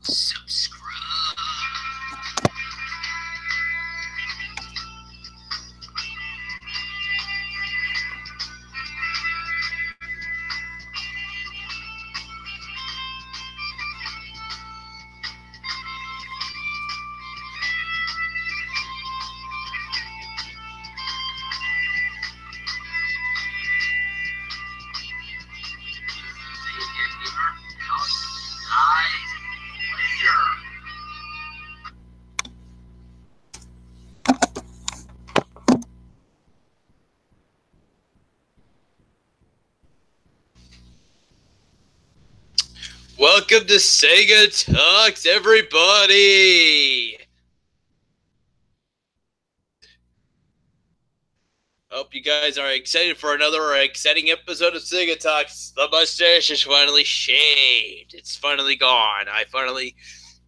subscribe. Welcome to Segatalks, everybody! Hope you guys are excited for another exciting episode of Segatalks. The mustache is finally shaved. It's finally gone. I finally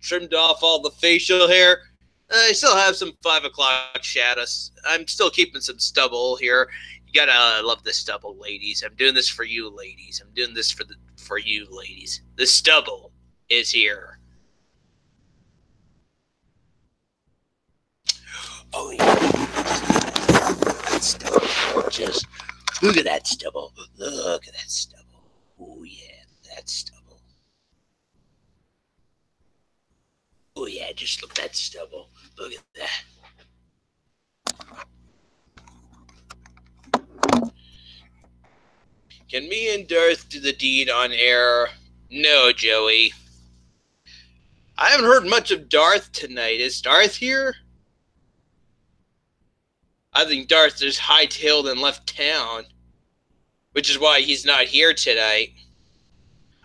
trimmed off all the facial hair. I still have some 5 o'clock shadows. I'm still keeping some stubble here. You gotta love the stubble, ladies. I'm doing this for you, ladies. I'm doing this for you, ladies. The stubble is here. Oh yeah, that stubble. Just look at that stubble. Look at that stubble. Oh yeah, that stubble. Oh yeah, just look at that stubble. Look at that. Can me and Darth do the deed on air? No, Joey. I haven't heard much of Darth tonight. Is Darth here? I think Darth just hightailed and left town, which is why he's not here tonight.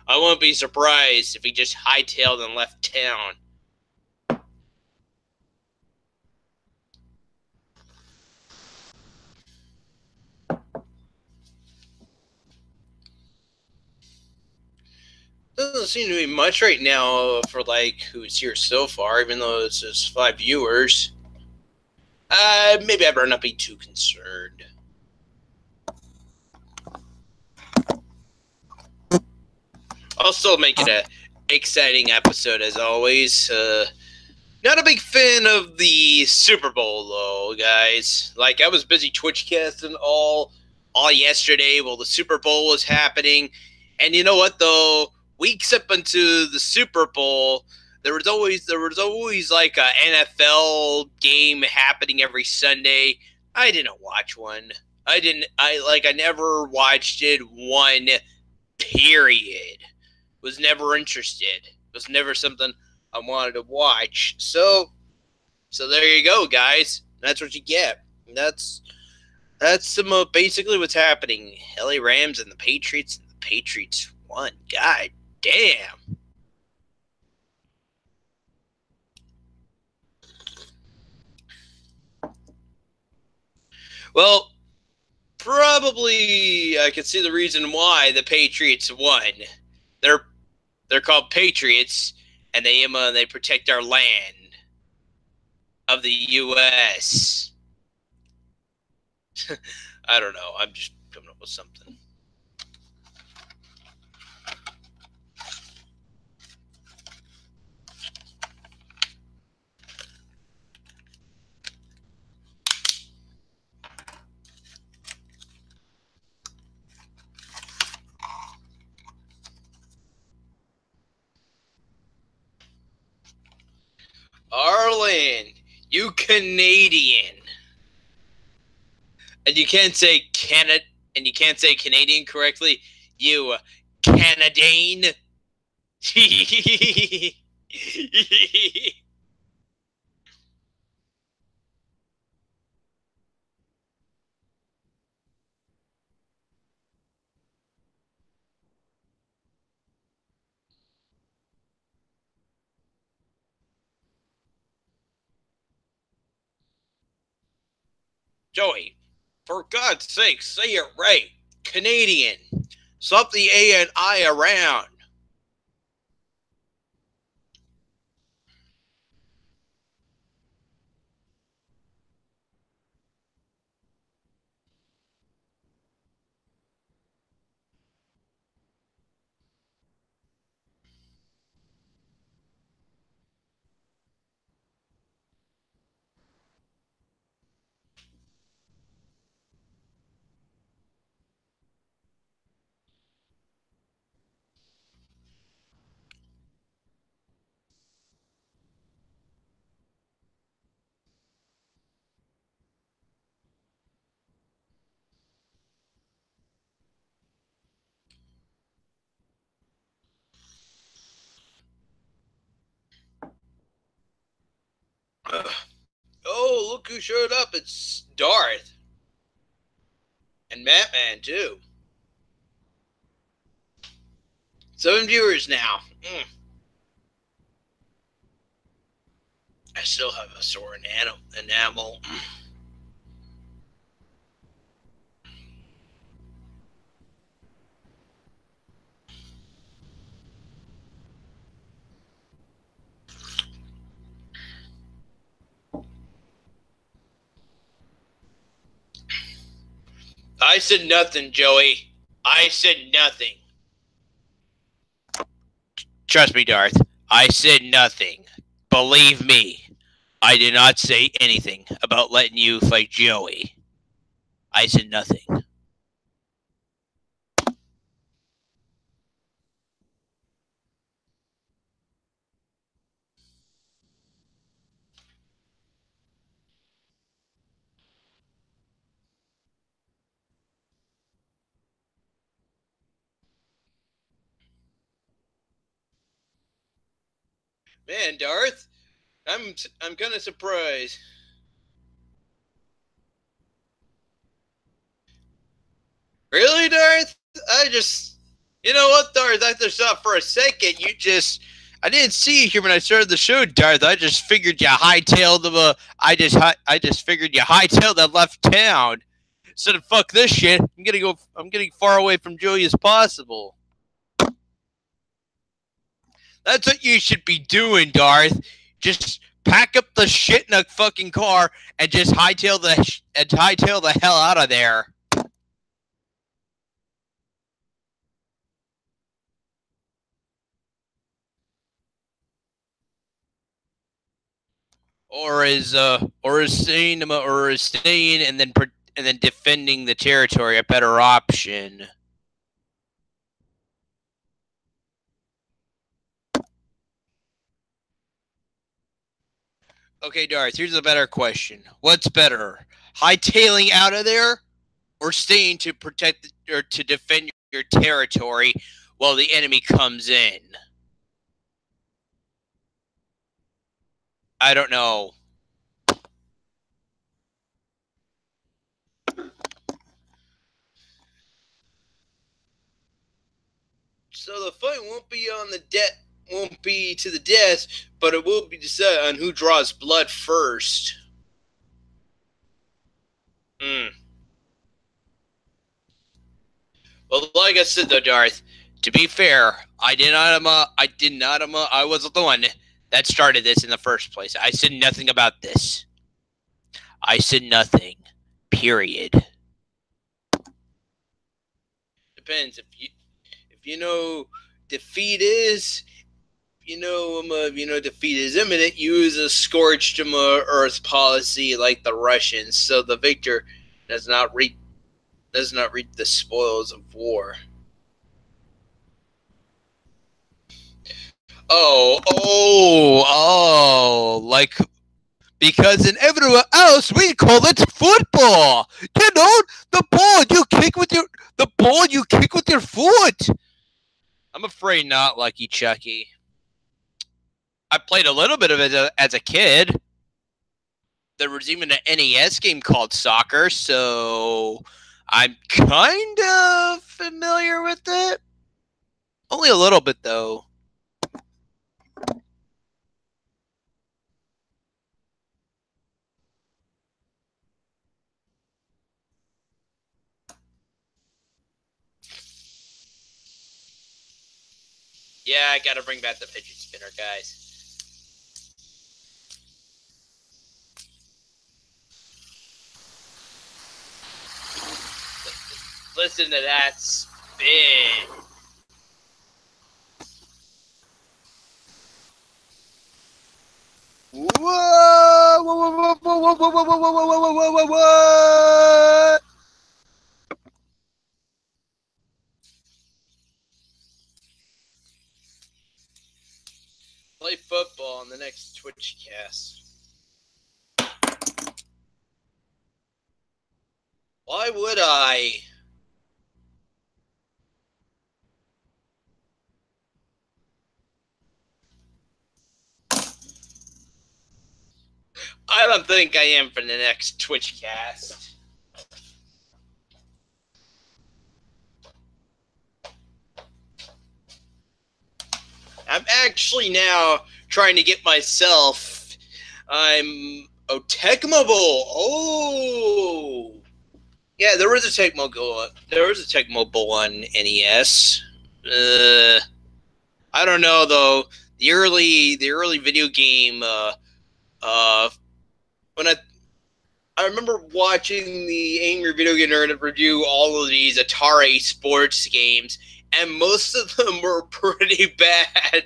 I won't be surprised if he just hightailed and left town. Doesn't seem to be much right now for like who's here so far, even though it's just 5 viewers. Maybe I better not be too concerned. I'll still make it a exciting episode as always. Not a big fan of the Super Bowl though, guys. Like I was busy Twitch casting all yesterday while the Super Bowl was happening. And you know what though? Weeks up into the Super Bowl, there was always like a NFL game happening every Sunday. I didn't watch one. I never watched it one period. Was never interested. It was never something I wanted to watch. So there you go, guys. That's what you get. That's basically what's happening. LA Rams and the Patriots won. God damn. Well, probably I could see the reason why the Patriots won. They're called Patriots, and they protect our land of the U.S. I don't know. I'm just coming up with something. Our land, you Canadian. And you can't say Canada, and you can't say Canadian correctly. You Canadian. Joey, for God's sake, say it right. Canadian. Swap the A and I around. look who showed up. It's Darth. And Batman, too. 7 viewers now. I still have a sore enamel. I said nothing, Joey. I said nothing. Trust me, Darth. I said nothing. Believe me. I did not say anything about letting you fight Joey. I said nothing. Man, Darth, I'm kind of surprised. Really, Darth? You know what, Darth? I just thought for a second I didn't see you here when I started the show, Darth. I just figured you hightailed them. I just figured you hightailed and left town. Instead of fuck this shit, I'm getting far away from Joey as possible. That's what you should be doing, Darth. Just pack up the shit in a fucking car and just hightail the hell out of there. Or is staying and then defending the territory a better option? Okay, Darth, here's a better question. What's better? Hightailing out of there or staying to protect or to defend your territory while the enemy comes in? I don't know. So the fight won't be to the death, but it will be decided on who draws blood first. Well, like I said though, Darth, to be fair, I wasn't the one that started this in the first place. I said nothing about this. I said nothing. Period. Depends if you know defeat is defeat is imminent. Use a scorched earth policy like the Russians, so the victor does not reap the spoils of war. Like because in everywhere else we call it football. You know, the ball you kick with your foot. I'm afraid not, Lucky Chucky. I played a little bit of it as a kid. There was even an NES game called Soccer, so I'm kind of familiar with it. Only a little bit, though. Yeah, I gotta bring back the fidget spinner, guys. Listen to that spin. Whoa! What? Play football on the next Twitch cast. Why would I? I don't think I am for the next Twitch cast. I'm actually now trying to get myself. I'm Tecmo Bowl. Oh, yeah, there was a Tecmo Bowl. There was a Tecmo Bowl on NES. I don't know though. The early video game. When I remember watching the Angry Video Game Nerd review all of these Atari sports games, and most of them were pretty bad.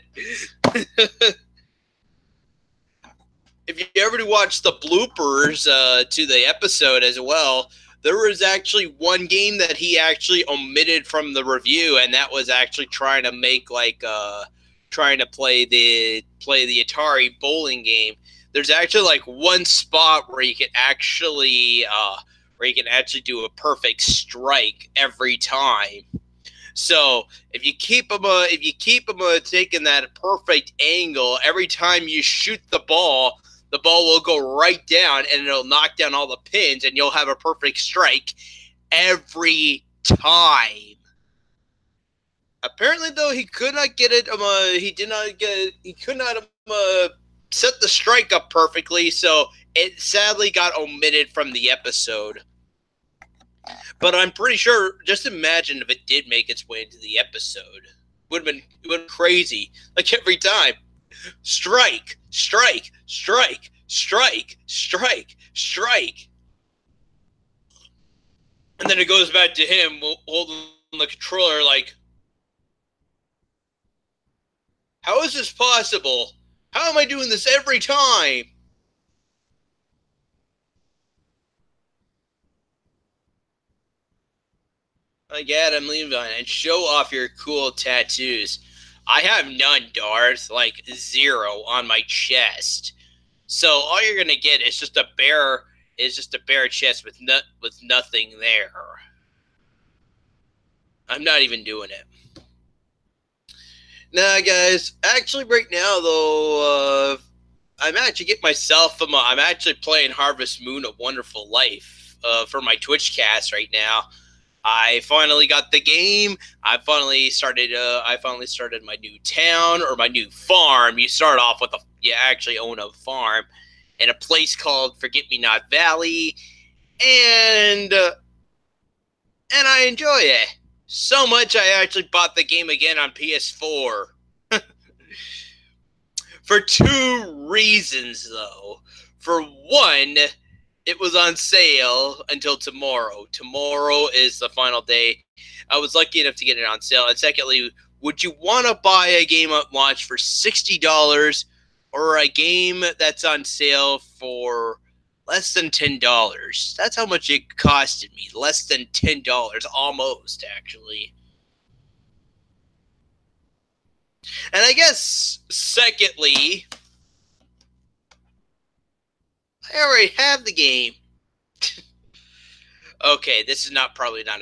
If you ever watch the bloopers to the episode as well, there was actually one game that he actually omitted from the review, and that was actually trying to make trying to play the Atari bowling game. There's actually like one spot where you can actually do a perfect strike every time. So if you keep them taking that perfect angle every time you shoot the ball will go right down and it'll knock down all the pins and you'll have a perfect strike every time. Apparently, though, he could not get it. He could not set the strike up perfectly, so it sadly got omitted from the episode. But I'm pretty sure. Just imagine if it did make its way into the episode. Would have been crazy. Like every time, strike, strike, strike, strike, strike, strike, and then it goes back to him holding the controller like. How is this possible? How am I doing this every time? Like Adam Levine, and show off your cool tattoos. I have none, Darth. Like 0 on my chest. So all you're gonna get is just a bare chest with nothing there. I'm not even doing it. Nah, guys. Actually, right now though, I'm actually getting myself. I'm actually playing Harvest Moon: A Wonderful Life for my Twitch cast right now. I finally got the game. I finally started my new town or my new farm. You start off with you actually own a farm in a place called Forget Me Not Valley, and I enjoy it so much. I actually bought the game again on PS4 for 2 reasons, though. For one, it was on sale until tomorrow. Tomorrow is the final day. I was lucky enough to get it on sale. And secondly, would you want to buy a game at launch for $60 or a game that's on sale for less than $10? That's how much it costed me. Less than $10, almost, actually. And I guess, secondly, I already have the game. Okay, this is probably not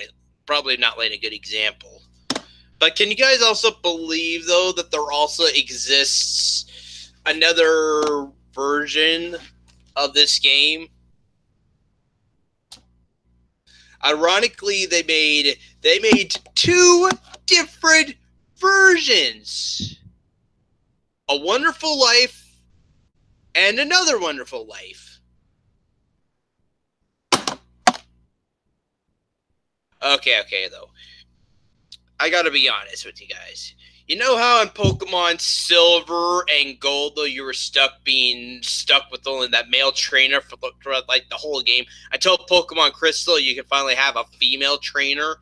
like a good example. But can you guys also believe, though, that there also exists another version of this game? Ironically, they made 2 different versions. A Wonderful Life and Another Wonderful Life. Okay, though. I gotta be honest with you guys. You know how in Pokemon Silver and Gold, though, you were stuck with only that male trainer for like the whole game, until Pokemon Crystal you can finally have a female trainer?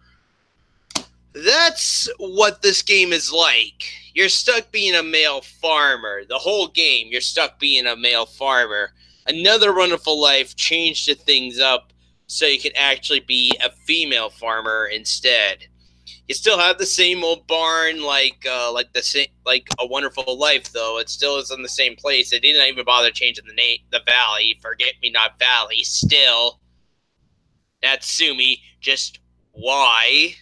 That's what this game is like. You're stuck being a male farmer. The whole game, you're stuck being a male farmer. Another Wonderful Life changed the things up so you can actually be a female farmer instead. You still have the same old barn, like A Wonderful Life, though. It still is in the same place. They didn't even bother changing the name, the valley. Forget Me Not Valley. Still, Natsumi. Just why?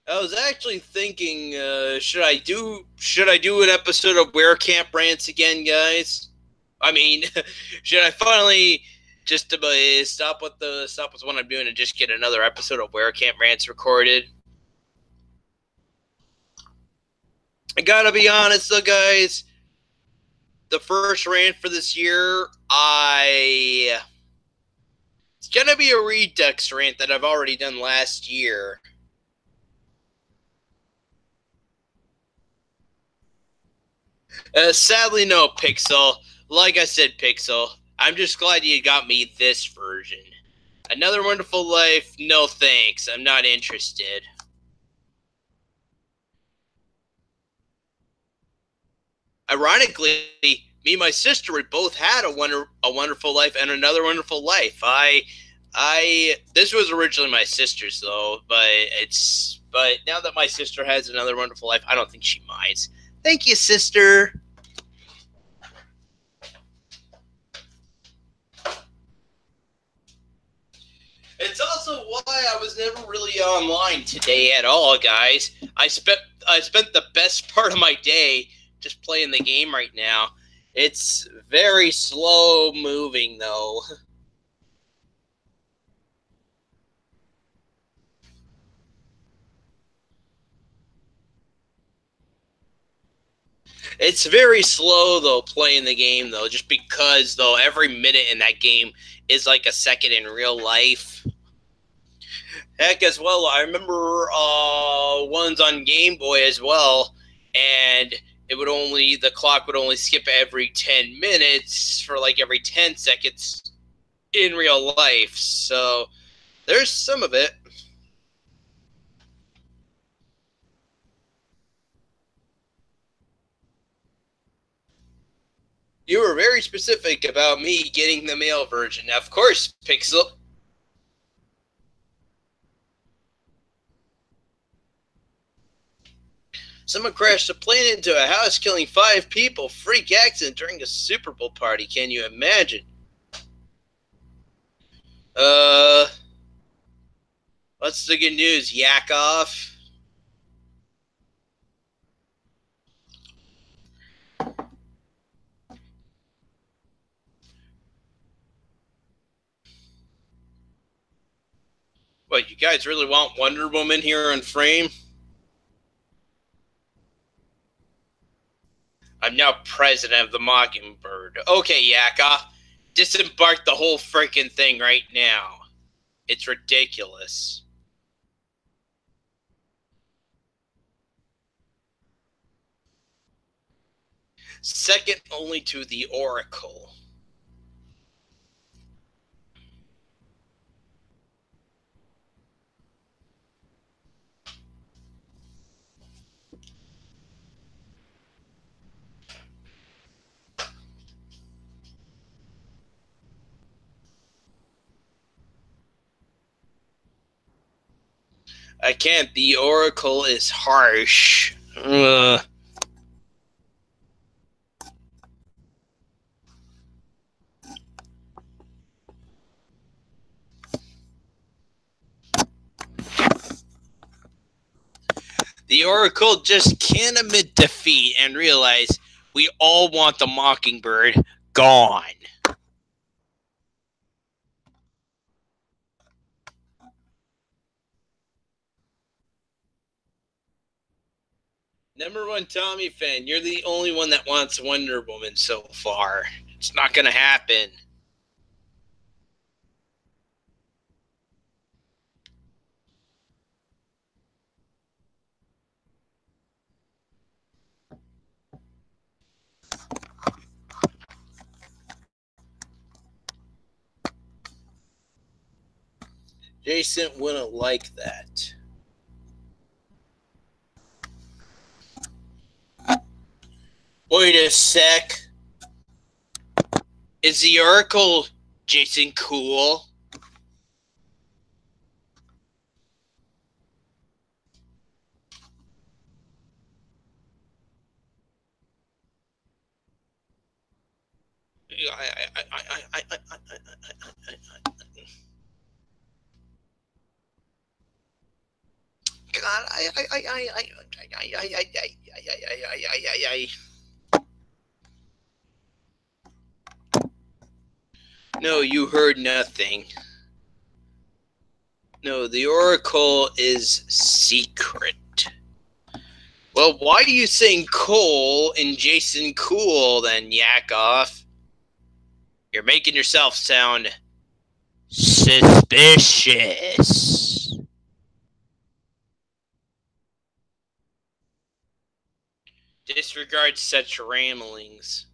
I was actually thinking, should I do an episode of Where Camp Rants again, guys? I mean, should I finally just stop with what I'm doing and just get another episode of Where Camp Rants recorded? I gotta be honest though, guys. The first rant for this year, it's gonna be a Redux rant that I've already done last year. Sadly, no, Pixel. Like I said, Pixel, I'm just glad you got me this version. Another Wonderful Life, no thanks. I'm not interested. Ironically, me and my sister, we both had a Wonderful Life and Another Wonderful Life. This was originally my sister's though, but now that my sister has Another Wonderful Life, I don't think she minds. Thank you, sister. It's also why I was never really online today at all, guys. I spent the best part of my day just playing the game right now. It's very slow moving though. It's very slow though playing the game though, just because though every minute in that game is like a second in real life. Heck, as well, I remember ones on Game Boy as well, and the clock would only skip every 10 minutes for like every 10 seconds in real life. So there's some of it. You were very specific about me getting the male version. Of course, Pixel. Someone crashed a plane into a house, killing 5 people. Freak accident during a Super Bowl party. Can you imagine? What's the good news? Yak off. What, you guys really want Wonder Woman here on frame? I'm now president of the Mockingbird. Okay, Yaka. Disembark the whole freaking thing right now. It's ridiculous. Second only to the Oracle. I can't. The Oracle is harsh. Ugh. The Oracle just can't admit defeat and realize we all want the Mockingbird gone. Number one Tommy fan, you're the only one that wants Wonder Woman so far. It's not going to happen. Jason wouldn't like that. Wait a sec. Is the Oracle Jason cool? God, No, you heard nothing. No, the Oracle is secret. Well, why are you saying Cole and Jason Cool then, Yakov? You're making yourself sound suspicious. Disregard such ramblings.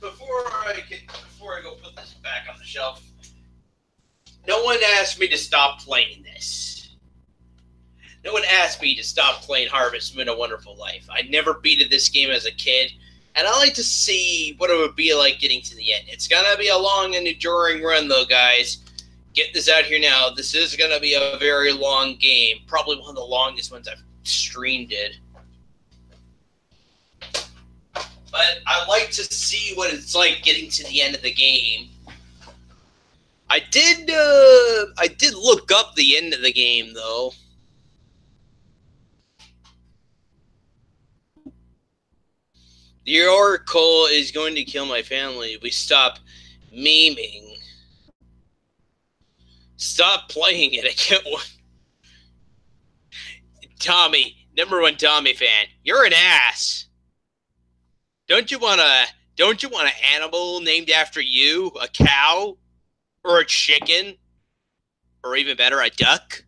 Before I go put this back on the shelf, no one asked me to stop playing this. No one asked me to stop playing Harvest Moon: A Wonderful Life. I never beated this game as a kid, and I like to see what it would be like getting to the end. It's gonna be a long and enduring run, though, guys. Get this out here now. This is gonna be a very long game, probably one of the longest ones I've streamed it. But I like to see what it's like getting to the end of the game. I did look up the end of the game, though. The Oracle is going to kill my family if we stop memeing. Stop playing it. I can't. Tommy, #1 Tommy fan, you're an ass. Don't you want an animal named after you? A cow? Or a chicken? Or even better, a duck?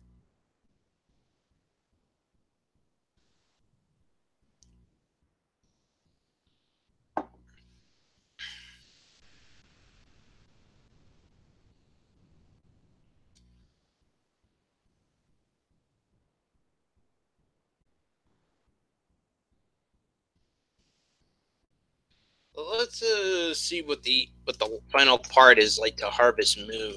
Well, let's see what the final part is like to Harvest Moon.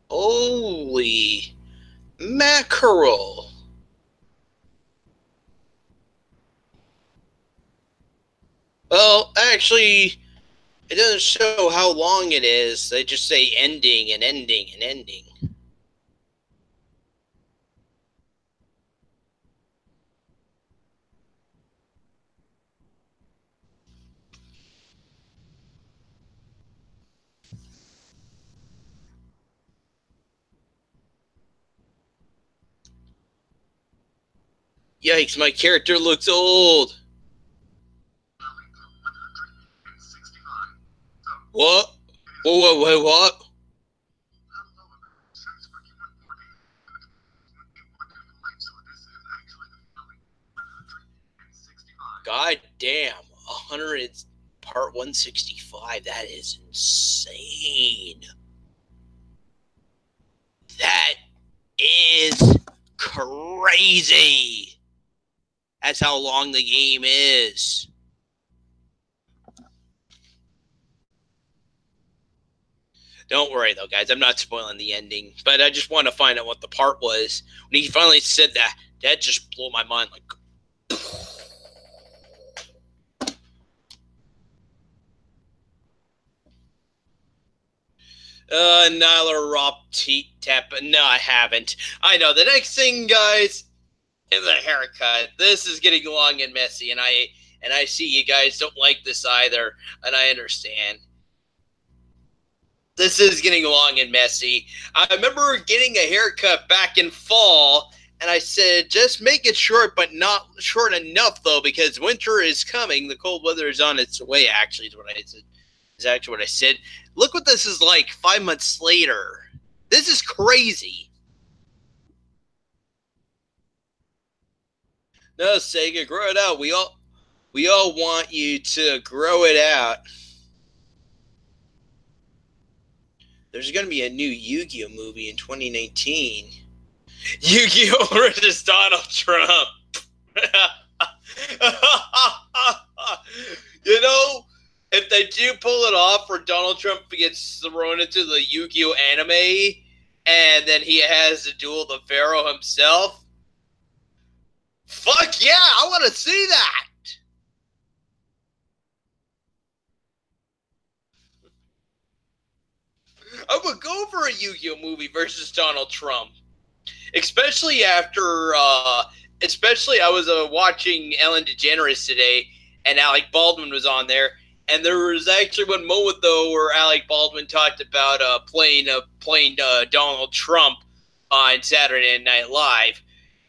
Holy mackerel. Well, actually, it doesn't show how long it is. They just say ending and ending and ending. Yikes, my character looks old. What? What? God damn, 100 part 165. That is insane. That is crazy. That's how long the game is. Don't worry, though, guys. I'm not spoiling the ending. But I just want to find out what the part was. When he finally said that, that just blew my mind. Like, Nyla Rop Tap. No, I haven't. I know. The next thing, guys, is a haircut. This is getting long and messy, and I see you guys don't like this either, and I understand. This is getting long and messy. I remember getting a haircut back in fall, and I said, just make it short, but not short enough, though, because winter is coming. The cold weather is on its way, actually, is what I said. Is actually what I said. Look what this is like 5 months later. This is crazy. No, Sega, grow it out. We all We all want you to grow it out. There's going to be a new Yu-Gi-Oh movie in 2019. Yu-Gi-Oh versus Donald Trump. You know, if they do pull it off where Donald Trump gets thrown into the Yu-Gi-Oh anime and then he has to duel the Pharaoh himself, fuck yeah, I want to see that. I would go for a Yu-Gi-Oh movie versus Donald Trump. Especially after, especially I was watching Ellen DeGeneres today, and Alec Baldwin was on there, and there was actually one moment though where Alec Baldwin talked about playing Donald Trump on Saturday Night Live.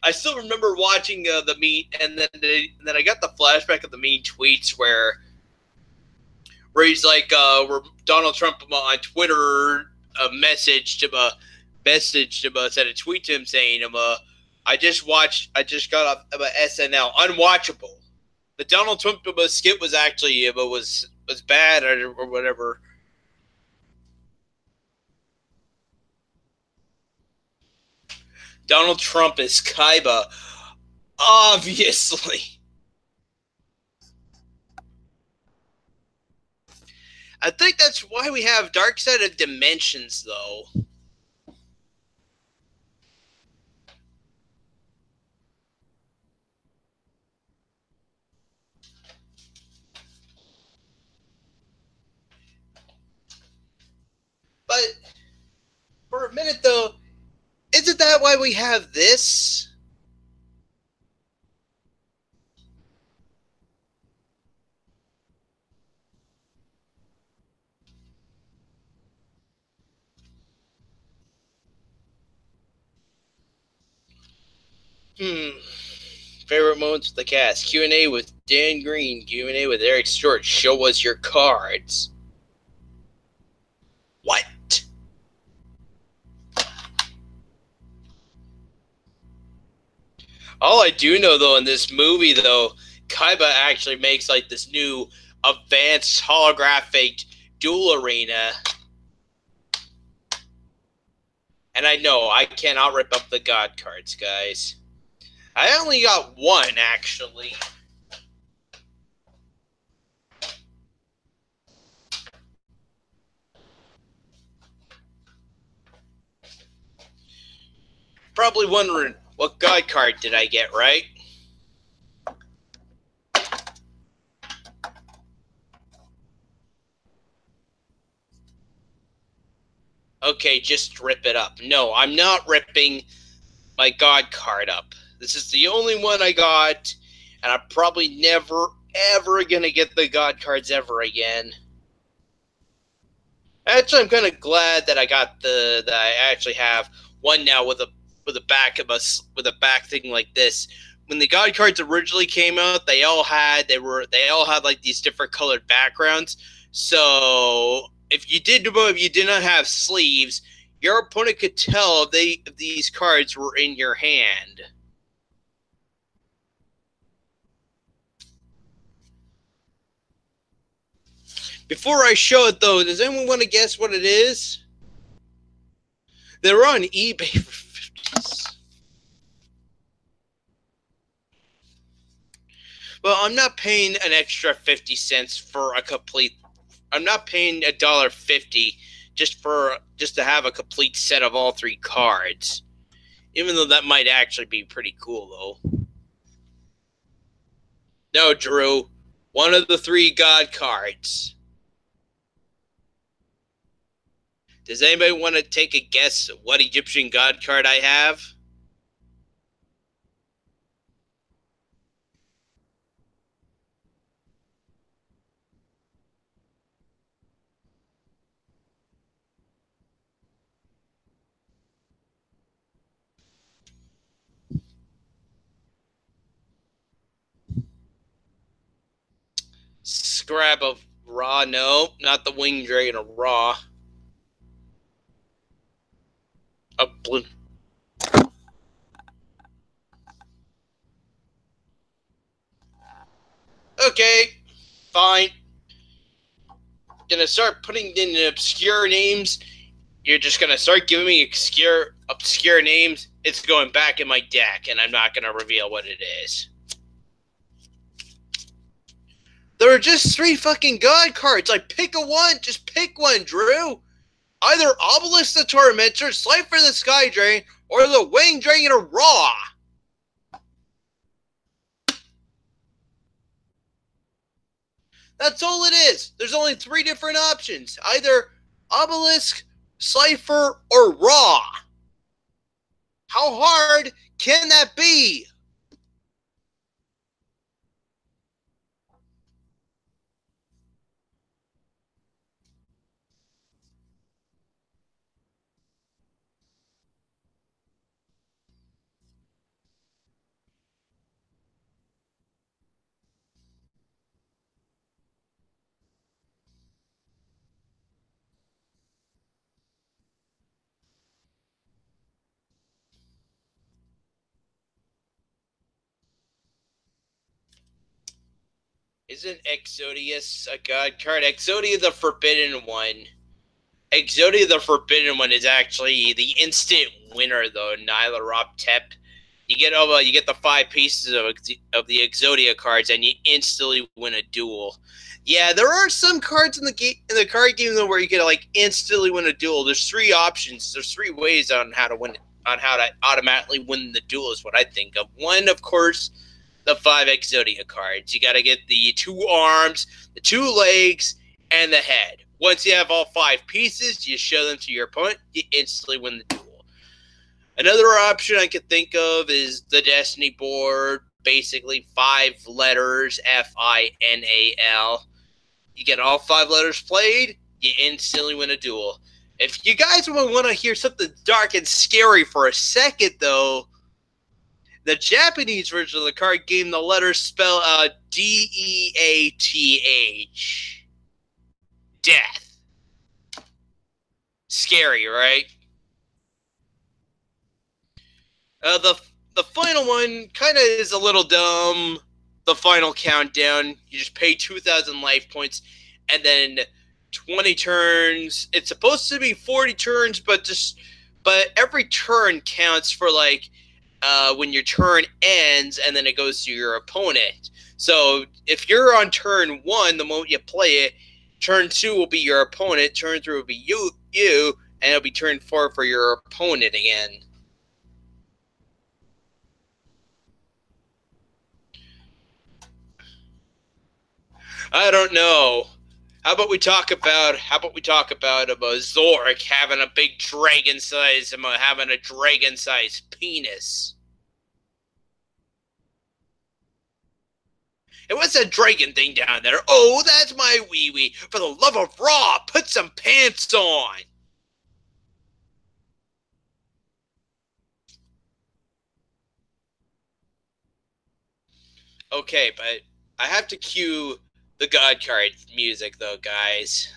I still remember watching the meet, and then I got the flashback of the mean tweets where he's like, where Donald Trump on Twitter messaged him, sent a tweet to him saying, I just got off SNL, unwatchable. The Donald Trump skit was actually was bad or whatever. Donald Trump is Kaiba, obviously. I think that's why we have Dark Side of Dimensions, though. But for a minute, though, isn't that why we have this? Favorite moments with the cast. Q&A with Dan Green. Q&A with Eric Stewart. Show us your cards. What? All I do know, though, in this movie, though, Kaiba actually makes, like, this new advanced holographic duel arena. And I know, I cannot rip up the God cards, guys. I only got one, actually. Probably wondering, what God card did I get, right? Okay, just rip it up. No, I'm not ripping my God card up. This is the only one I got, and I'm probably never, ever going to get the God cards ever again. Actually, I'm kind of glad that I got that I actually have one now with a back thing like this. When the God cards originally came out, they all had like these different colored backgrounds. So if you did not have sleeves, your opponent could tell if these cards were in your hand. Before I show it, though, does anyone want to guess what it is? They're on eBay for 50s. Well, I'm not paying an extra 50 cents for a complete. I'm not paying $1.50 just to have a complete set of all three cards. Even though that might actually be pretty cool, though. No, Drew. One of the three God cards. Does anybody want to take a guess at what Egyptian God card I have? Scrap of Ra. No, not the Winged Dragon of Ra. A blue. Okay, fine. Gonna start putting in obscure names. You're just gonna start giving me obscure names. It's going back in my deck, and I'm not gonna reveal what it is. There are just 3 fucking god cards. Like, pick a one. Just pick one, Drew. Either Obelisk the Tormentor, Slifer the Sky Drain, or the Wing Dragon of Raw. That's all it is. There's only 3 different options. Either Obelisk, Slifer, or Raw. How hard can that be? Isn't Exodius a god card? Exodia the Forbidden One. Exodia the Forbidden One is actually the instant winner, though. Nyla Tep. You get the 5 pieces of the Exodia cards, and you instantly win a duel. Yeah, there are some cards in the card game though where you get like instantly win a duel. There's 3 options. There's 3 ways on how to win, on how to automatically win the duel is what I think of. One, of course, the 5 Exodia cards. You got to get the 2 arms, the 2 legs, and the head. Once you have all 5 pieces, you show them to your opponent, you instantly win the duel. Another option I could think of is the Destiny board. Basically, 5 letters, Final. You get all 5 letters played, you instantly win a duel. If you guys want to hear something dark and scary for a second, though, the Japanese version of the card game, the letters spell out Death. Death. Scary, right? The final one kind of is a little dumb. The final countdown. You just pay 2,000 life points, and then 20 turns. It's supposed to be 40 turns, but every turn counts for like when your turn ends, and then it goes to your opponent. So if you're on turn 1, the moment you play it, turn 2 will be your opponent, turn 3 will be you, and it'll be turn 4 for your opponent again. I don't know. How about we talk about Zorik having a big dragon-sized penis? And what's that dragon thing down there? Oh, that's my wee-wee. For the love of Raw, put some pants on. Okay, but I have to cue the God card music, though, guys.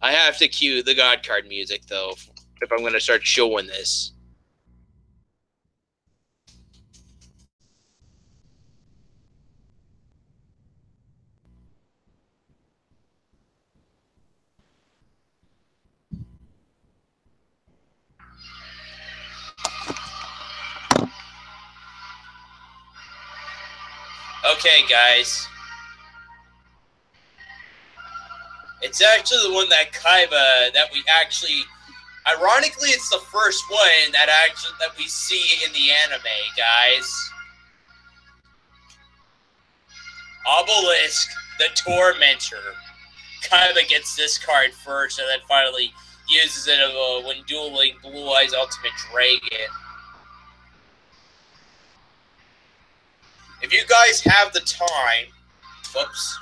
I have to cue the God card music, though, if I'm going to start showing this. Okay, guys. It's actually the one that ironically, it's the first one that we see in the anime, guys. Obelisk, the Tormentor. Kaiba gets this card first, and then finally uses it when dueling Blue Eyes Ultimate Dragon. If you guys have the time, whoops.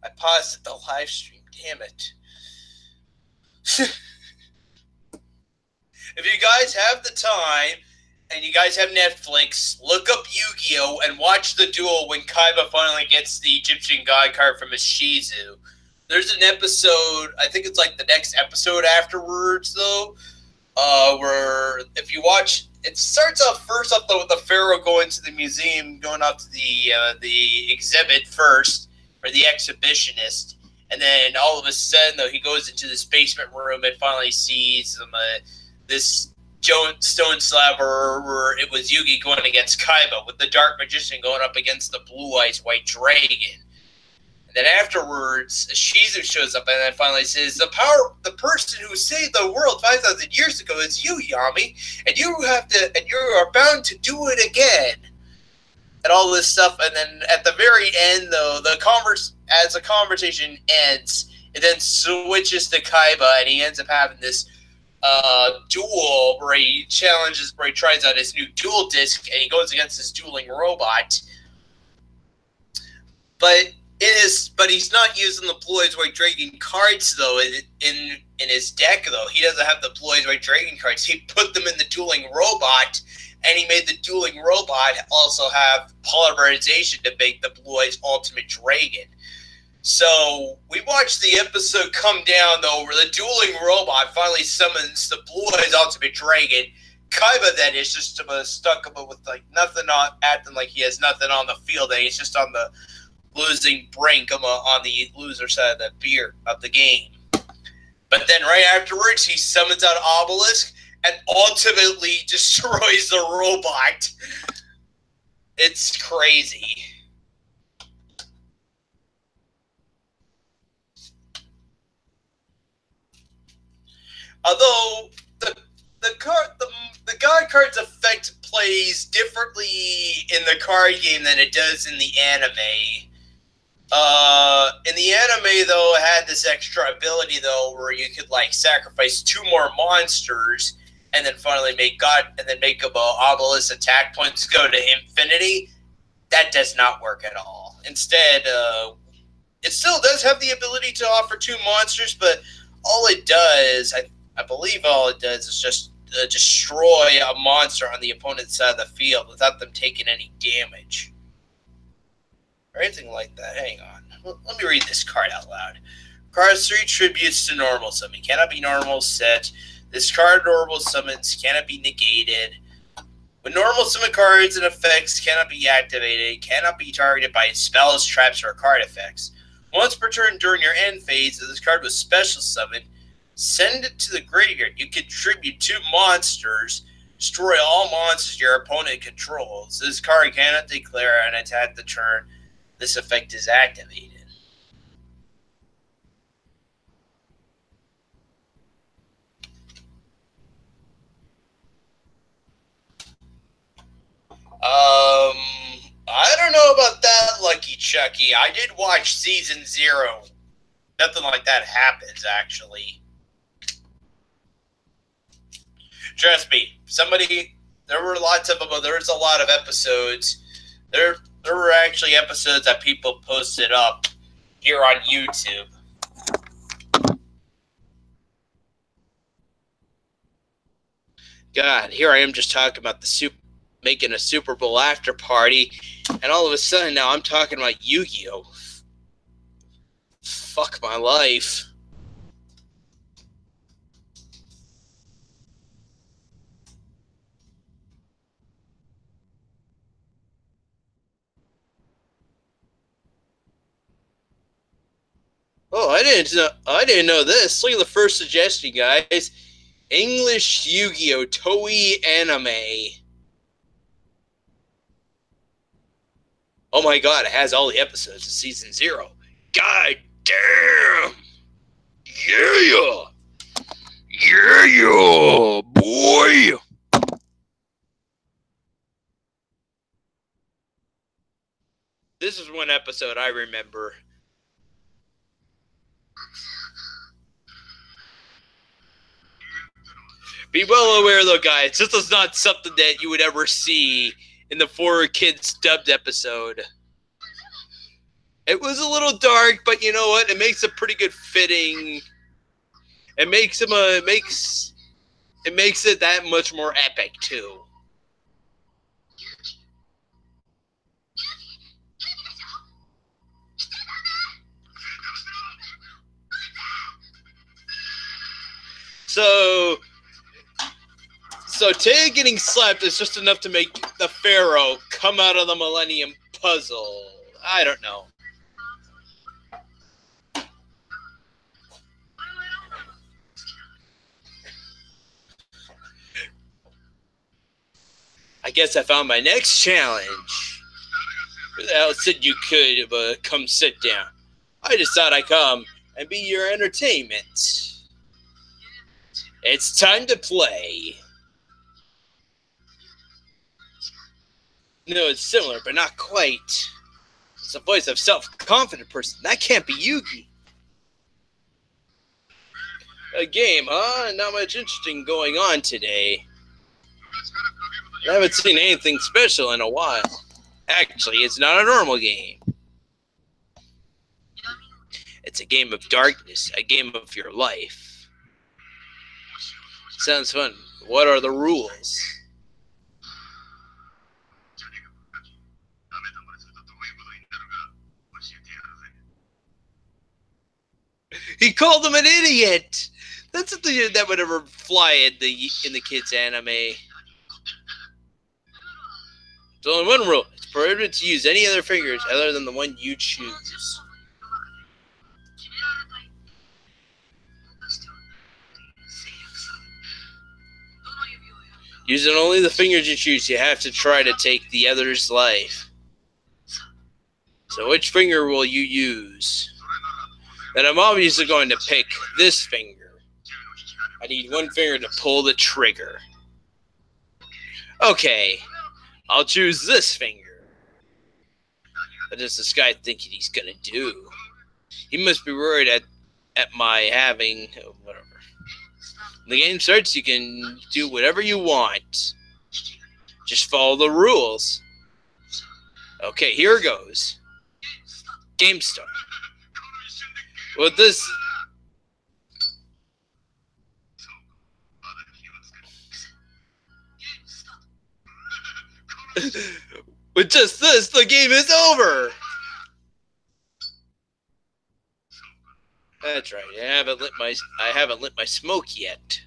I paused the live stream, damn it. If you guys have the time, and you guys have Netflix, look up Yu-Gi-Oh! And watch the duel when Kaiba finally gets the Egyptian God card from his There's an episode, I think it's like the next episode afterwards, though, where if you watch, it starts off first off with the pharaoh going to the museum, going up to the exhibit first, or the exhibitionist, and then all of a sudden though he goes into this basement room and finally sees this stone slab where it was Yugi going against Kaiba, with the dark magician going up against the blue eyes white dragon. Then afterwards, Shizu shows up and then finally says, the person who saved the world 5,000 years ago is you, Yami, and you are bound to do it again. And all this stuff, and then at the very end, though, as the conversation ends, it then switches to Kaiba, and he ends up having this duel where he tries out his new duel disc, and he goes against this dueling robot. But he's not using the Blue Eyes White Dragon cards though in his deck though. He doesn't have the Blue Eyes White Dragon cards. He put them in the dueling robot, and he made the dueling robot also have polymerization to make the Blue Eyes Ultimate Dragon. So we watched the episode come down though, where the dueling robot finally summons the Blue Eyes Ultimate Dragon. Kaiba then is just stuck with like nothing on, acting like he has nothing on the field, and he's just on the losing brink on the loser side of the game. But then right afterwards, he summons out Obelisk and ultimately destroys the robot. It's crazy. Although the God Cards effect plays differently in the card game than it does in the anime. In the anime, though, it had this extra ability, though, where you could, like, sacrifice 2 more monsters and then finally make Obelisk attack points go to infinity. That does not work at all. Instead, it still does have the ability to offer 2 monsters, but all it does, I believe all it does is just destroy a monster on the opponent's side of the field without them taking any damage. Or anything like that. Hang on. Let me read this card out loud. Cards 3 tributes to normal summon. Cannot be normal set. This card normal summons cannot be negated. When normal summon cards and effects cannot be activated, cannot be targeted by spells, traps, or card effects. Once per turn during your end phase, if this card was special summoned, send it to the graveyard. You contribute 2 monsters. Destroy all monsters your opponent controls. This card cannot declare an attack the turn this effect is activated. I don't know about that, Lucky Chucky. I did watch Season 0. Nothing like that happens, actually. Trust me, there were lots of them, but there was a lot of episodes. There were actually episodes that people posted up here on YouTube. God, here I am just talking about making a Super Bowl after party, and all of a sudden now I'm talking about Yu-Gi-Oh! Fuck my life. Oh, I didn't know this. Look at the first suggestion, guys. English Yu-Gi-Oh! Toei anime. Oh my god, it has all the episodes of Season 0. God damn! Yeah! Yeah, boy! This is one episode I remember. Be well aware, though, guys, this is not something that you would ever see in the 4Kids dubbed episode. It was a little dark, but you know what? It makes a pretty good fitting. It makes it that much more epic too. So So Taya getting slapped is just enough to make the Pharaoh come out of the Millennium Puzzle. I don't know. I guess I found my next challenge. Who the hell said you could come sit down? I just thought I'd come and be your entertainment. It's time to play. No, it's similar, but not quite. It's the voice of a self-confident person. That can't be Yugi. A game, huh? Not much interesting going on today. I haven't seen anything special in a while. Actually, it's not a normal game. It's a game of darkness, a game of your life. Sounds fun. What are the rules? He called him an idiot! That's something that would ever fly in the kids' anime. There's only one rule. It's prohibited to use any other fingers other than the one you choose. Using only the fingers you choose, you have to try to take the other's life. So which finger will you use? Then I'm obviously going to pick this finger. I need one finger to pull the trigger. Okay, I'll choose this finger. What does this guy think he's gonna do? He must be worried at my having whatever. When the game starts, you can do whatever you want. Just follow the rules. Okay, here goes. Game start. With this... With just this, the game is over! That's right, I haven't lit my smoke yet.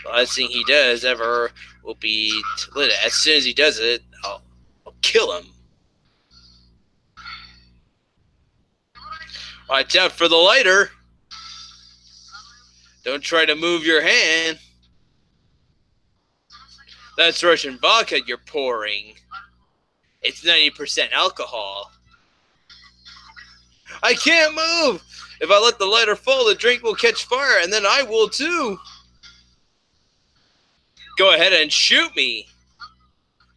The last thing he does ever will be to lit it. As soon as he does it, I'll kill him. Watch out for the lighter. Don't try to move your hand. That's Russian vodka you're pouring. It's 90% alcohol. I can't move! If I let the lighter fall, the drink will catch fire, and then I will too. Go ahead and shoot me.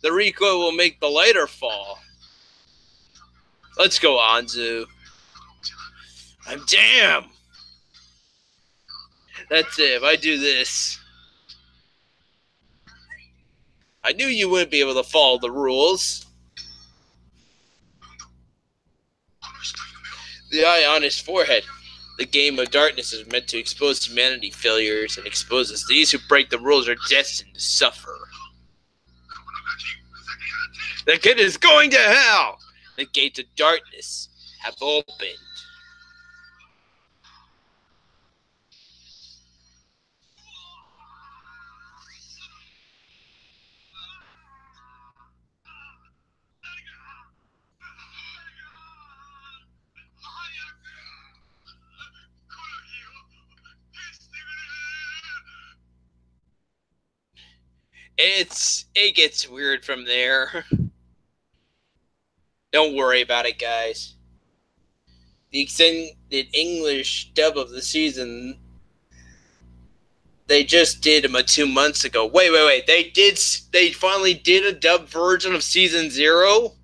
The recoil will make the lighter fall. Let's go, Anzu. I'm damn. That's it. If I do this, I knew you wouldn't be able to follow the rules. The eye on his forehead. The game of darkness is meant to expose humanity failures and exposes these who break the rules are destined to suffer. The kid is going to hell. The gates of darkness have opened. It gets weird from there. Don't worry about it, guys. The extended English dub of the season, they just did them 2 months ago. Wait. They finally did a dub version of season 0?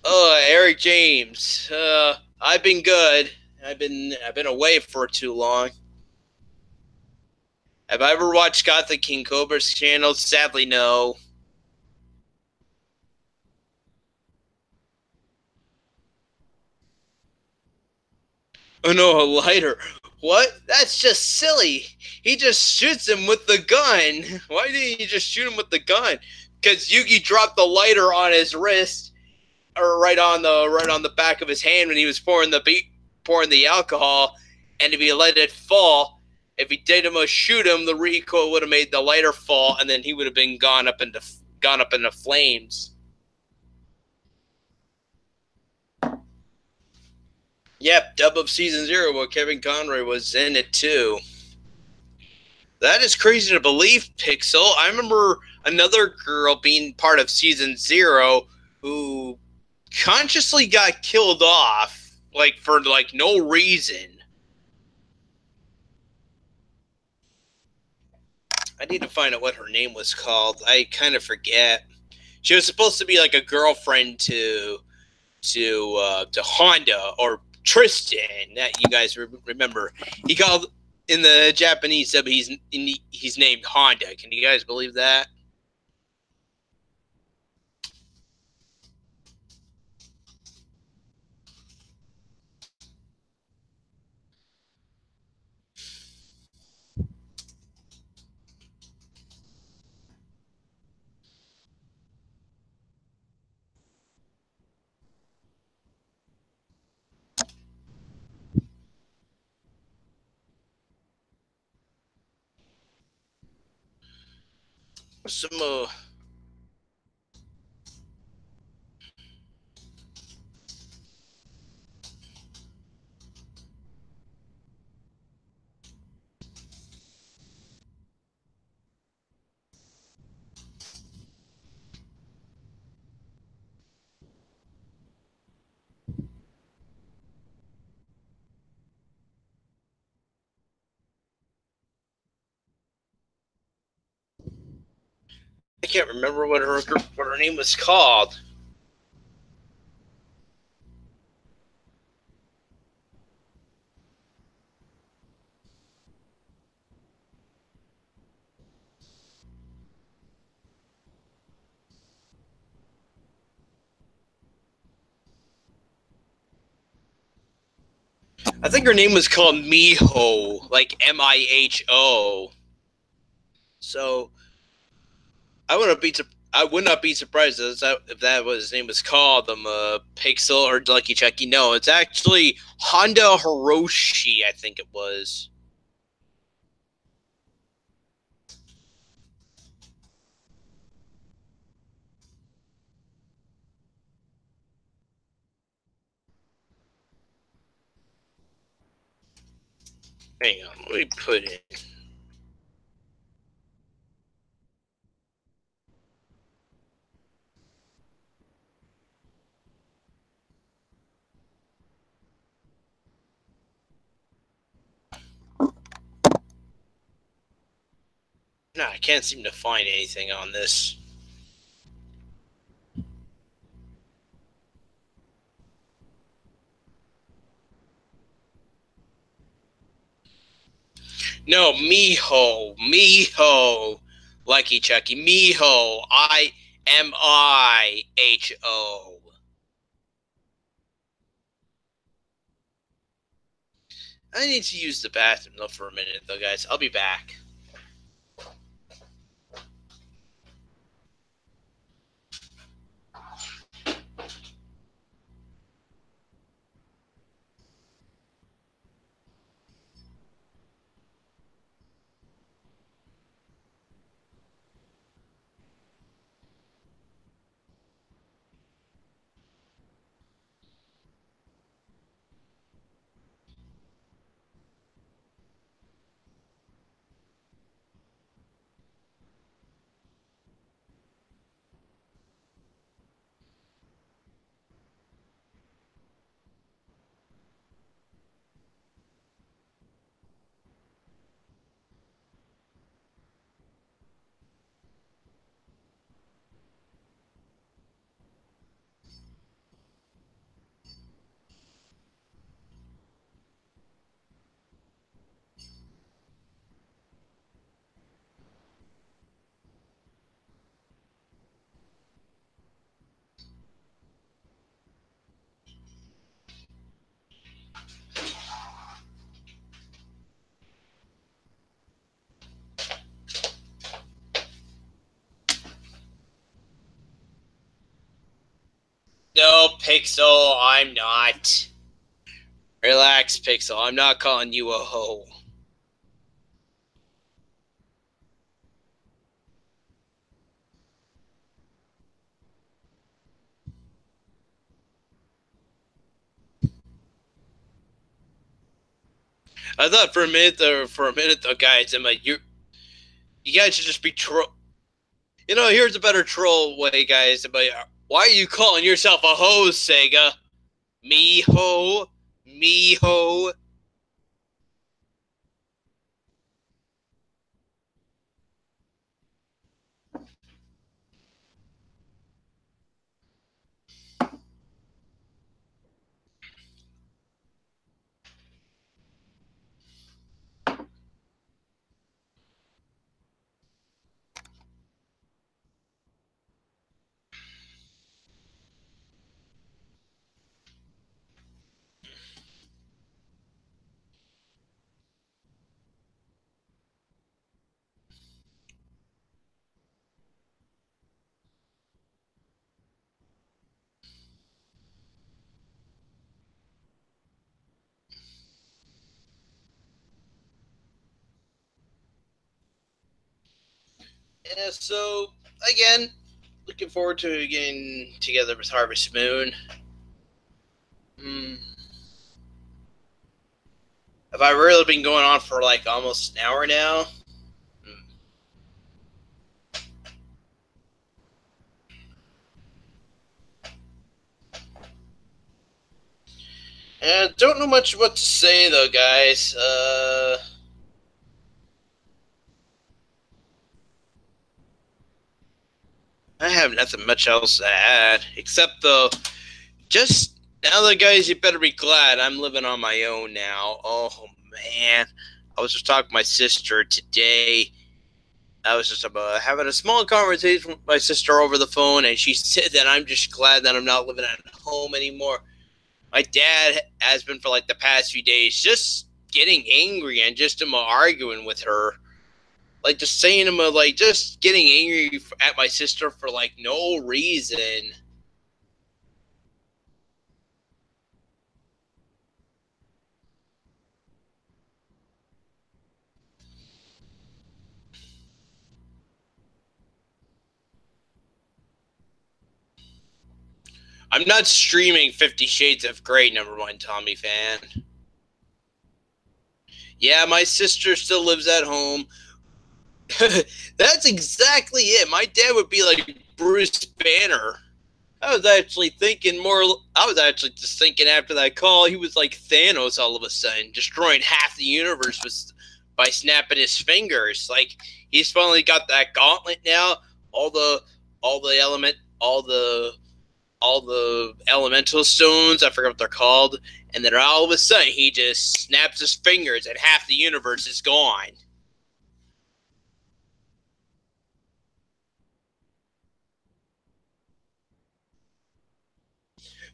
Oh, Eric James. I've been good. I've been away for too long. Have I ever watched Gothic King Cobra's channel? Sadly, no. Oh no, a lighter. What? That's just silly. He just shoots him with the gun. Why didn't he just shoot him with the gun? Because Yugi dropped the lighter on his wrist, or right on the back of his hand when he was pouring the alcohol, and if he let it fall, If he did almost shoot him, the recoil would have made the lighter fall, and then he would have been gone up into flames. Yep, dub of season 0, where Kevin Conroy was in it too. That is crazy to believe, Pixel. I remember another girl being part of season 0 who consciously got killed off, for no reason. I need to find out what her name was called. I kind of forget. She was supposed to be like a girlfriend to Honda or Tristan, that you guys remember. He called in the Japanese sub. He's named Honda. Can you guys believe that? Some I can't remember what her name was called. I think her name was called Miho, like Miho. So I would not be surprised if that was his name was called Pixel or Lucky Chucky. No, it's actually Honda Hiroshi, I think it was. Hang on, let me put it. No, I can't seem to find anything on this. No, Miho, Lucky Chucky, Miho, Imiho. I need to use the bathroom though for a minute, though, guys. I'll be back. No, Pixel, I'm not. Relax, Pixel. I'm not calling you a hoe. I thought for a minute though, guys, I'm like, you guys should just be troll. You know, here's a better troll way, guys. I'm like, why are you calling yourself a hoe, Sega? Me ho, me ho. Yeah, so again, looking forward to getting together with Harvest Moon. Hmm. Have I really been going on for like almost an hour now? Hmm. Don't know much what to say though, guys. I have nothing much else to add except though, just now, though, guys, you better be glad I'm living on my own now. Oh man, I was just talking to my sister today. I was just about having a small conversation with my sister over the phone, and she said that I'm just glad that I'm not living at home anymore. My dad has been for like the past few days just getting angry and just arguing with her. Like just saying him like just getting angry at my sister for like no reason. I'm not streaming 50 Shades of Grey, number one Tommy fan. Yeah, my sister still lives at home. That's exactly it. My dad would be like Bruce Banner. I was actually thinking more. I was actually just thinking after that call, he was like Thanos all of a sudden, destroying half the universe by snapping his fingers. Like he's finally got that gauntlet now. All the, all the element, all the elemental stones. I forget what they're called. And then all of a sudden, he just snaps his fingers, and half the universe is gone.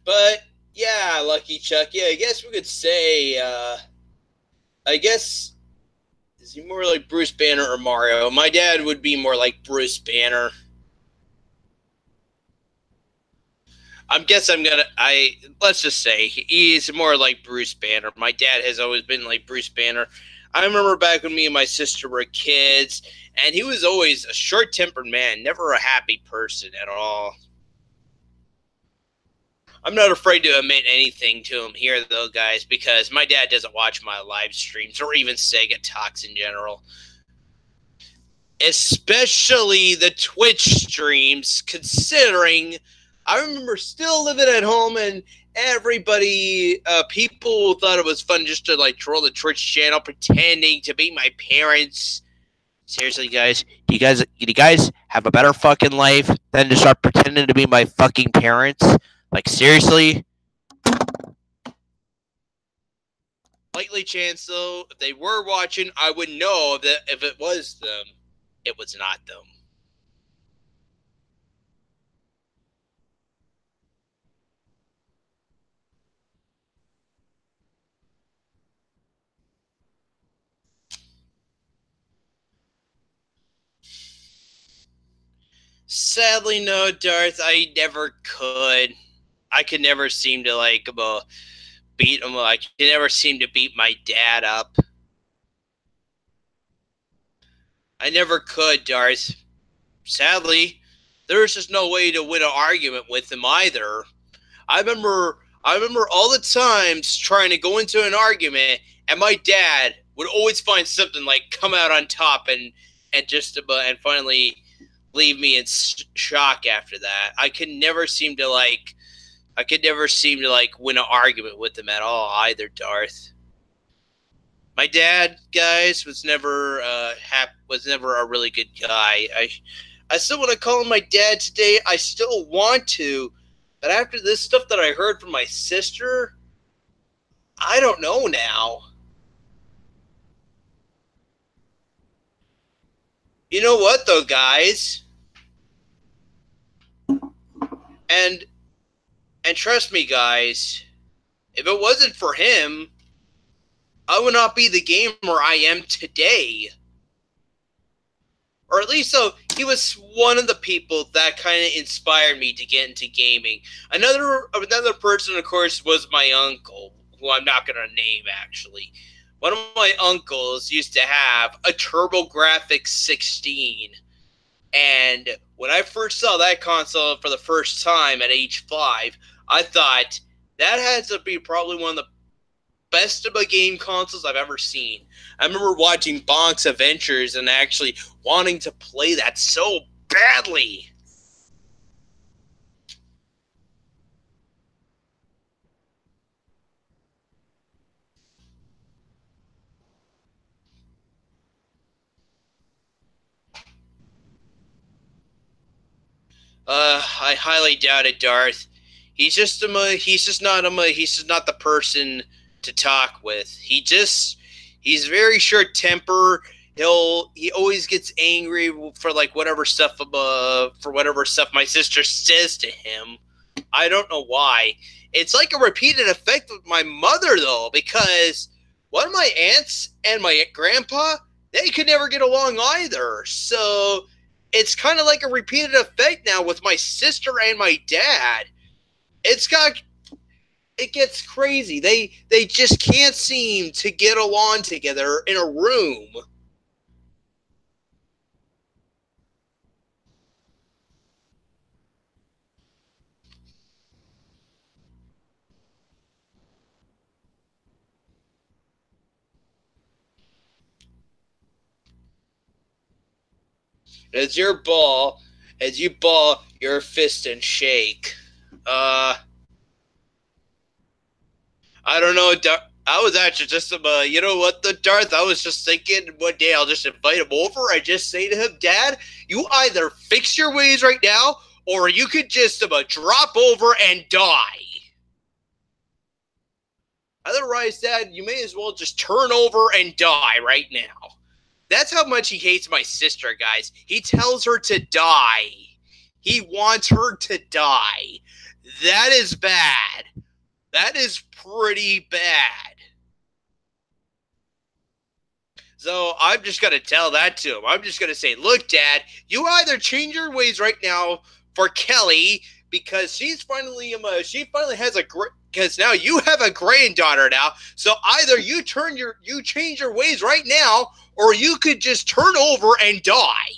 But yeah, Lucky Chuck. Yeah, I guess we could say. I guess is he more like Bruce Banner or Mario? My dad would be more like Bruce Banner. I guess I'm gonna. I let's just say he's more like Bruce Banner. My dad has always been like Bruce Banner. I remember back when me and my sister were kids, and he was always a short-tempered man, never a happy person at all. I'm not afraid to admit anything to him here, though, guys, because my dad doesn't watch my live streams or even Segatalks in general. Especially the Twitch streams, considering I remember still living at home and everybody, people thought it was fun just to like troll the Twitch channel, pretending to be my parents. Seriously, guys, do you guys have a better fucking life than to start pretending to be my fucking parents? Like seriously? Likely chance though, if they were watching, I would know that if it was them, it was not them. Sadly, no, Darth. I never could. I could never seem to like beat him. I could never seem to beat my dad up. I never could, Darth. Sadly, there was just no way to win an argument with him either. I remember I remember all the times trying to go into an argument, and my dad would always find something like come out on top and finally leave me in shock after that. I could never seem to win an argument with him at all either, Darth. My dad, guys, was never a really good guy. I still want to call him my dad today. I still want to, but after this stuff that I heard from my sister, I don't know now. You know what, though, guys? And trust me, guys, if it wasn't for him, I would not be the gamer I am today. Or at least so he was one of the people that kind of inspired me to get into gaming. Another person, of course, was my uncle, who I'm not going to name, actually. One of my uncles used to have a TurboGrafx 16. And when I first saw that console for the first time at age 5, I thought that had to be probably one of the best of a game consoles I've ever seen. I remember watching Bonk's Adventures and actually wanting to play that so badly. I highly doubt it, Darth. He's just not the person to talk with. He's very short temper. He always gets angry for whatever stuff my sister says to him. I don't know why. It's like a repeated effect with my mother though, because one of my aunts and my grandpa, they could never get along either. So it's kind of like a repeated effect now with my sister and my dad. It gets crazy. They just can't seem to get along together in a room. As you ball your fist and shake. I don't know. I was actually just, you know what, Darth? I was just thinking one day I'll just invite him over. I just say to him, Dad, you either fix your ways right now, or you could just drop over and die. Otherwise, Dad, you may as well just turn over and die right now. That's how much he hates my sister, guys. He tells her to die. He wants her to die. That is bad. That is pretty bad. So I'm just going to tell that to him. I'm just going to say, look, Dad, you either change your ways right now for Kelly, because she finally has because now you have a granddaughter now. So either you change your ways right now, or you could just turn over and die.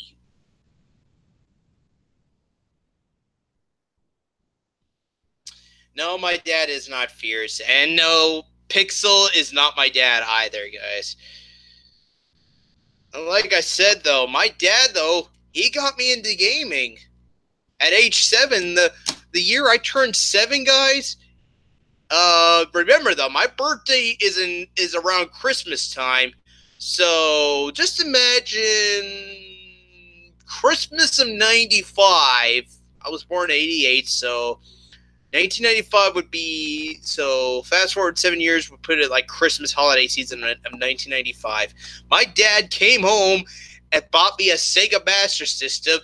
No, my dad is not fierce. And no, Pixel is not my dad either, guys. Like I said, though, my dad, though, he got me into gaming. At age 7, the year I turned 7, guys, remember, though, my birthday is around Christmas time. So just imagine Christmas of 95. I was born in 88, so 1995 would be, so fast forward 7 years, we'll put it like Christmas holiday season of 1995. My dad came home and bought me a Sega Master System,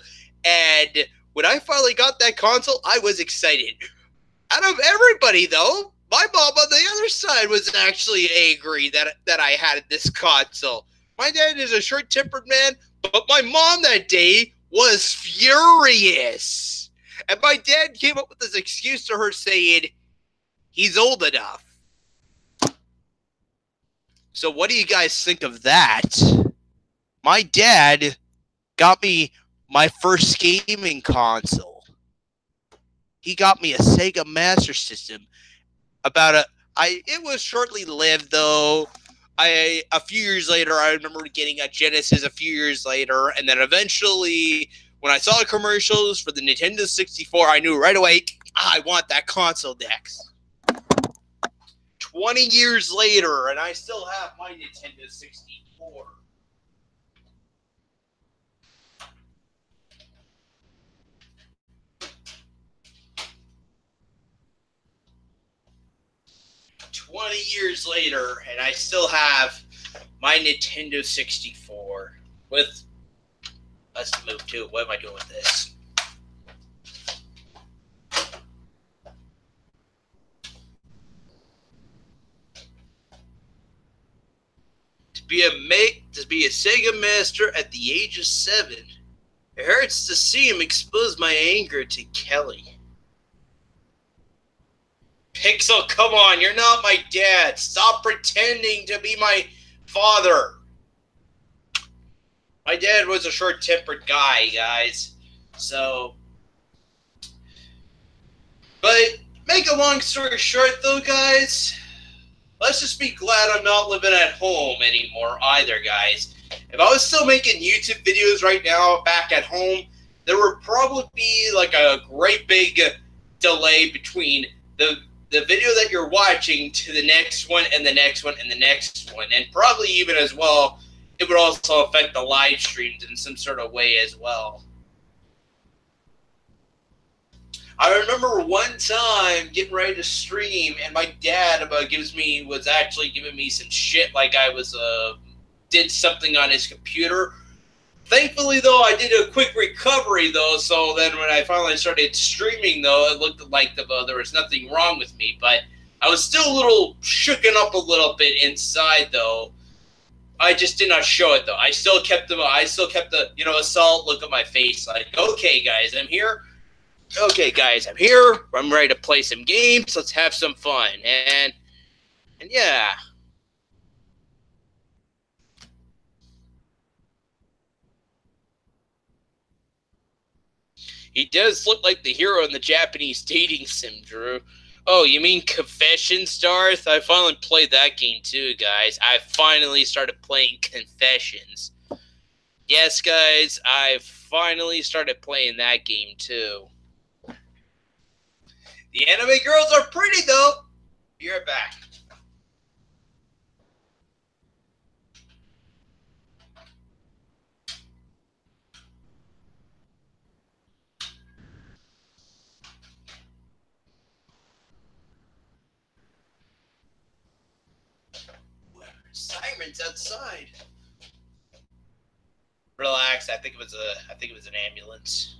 and when I finally got that console, I was excited. Out of everybody, though, my mom on the other side was actually angry that I had this console. My dad is a short-tempered man, but my mom that day was furious. And my dad came up with this excuse to her saying, he's old enough. So what do you guys think of that? My dad got me my first gaming console. He got me a Sega Master System. It was shortly lived though. A few years later, I remember getting a Genesis a few years later, and then eventually, when I saw the commercials for the Nintendo 64, I knew right away, I want that console next. 20 years later, and I still have my Nintendo 64. Years later, and I still have my Nintendo 64 with. Let's move to. What am I doing with this? To be a Sega master at the age of 7, it hurts to see him expose my anger to Kelly. Pixel, come on, you're not my dad. Stop pretending to be my father. My dad was a short-tempered guy, guys. So, but make a long story short, though, guys, let's just be glad I'm not living at home anymore either, guys. If I was still making YouTube videos right now back at home, there would probably be like a great big delay between the video that you're watching to the next one and the next one and the next one. And probably even as well, it would also affect the live streams in some sort of way as well. I remember one time getting ready to stream, and my dad was actually giving me some shit like I was did something on his computer. Thankfully, though, I did a quick recovery, though, so then when I finally started streaming, though, it looked like there was nothing wrong with me, but I was still a little shooken up a little bit inside, though. I just did not show it, though. I still kept the assault look on my face, like, okay, guys, I'm here. Okay, guys, I'm here. I'm ready to play some games. Let's have some fun. And yeah. He does look like the hero in the Japanese dating sim, Drew. Oh, you mean Confessions, Darth? I finally played that game too, guys. I finally started playing Confessions. Yes, guys, I finally started playing that game too. The anime girls are pretty, though. Be right back. Simon's outside. Relax. I think it was an ambulance.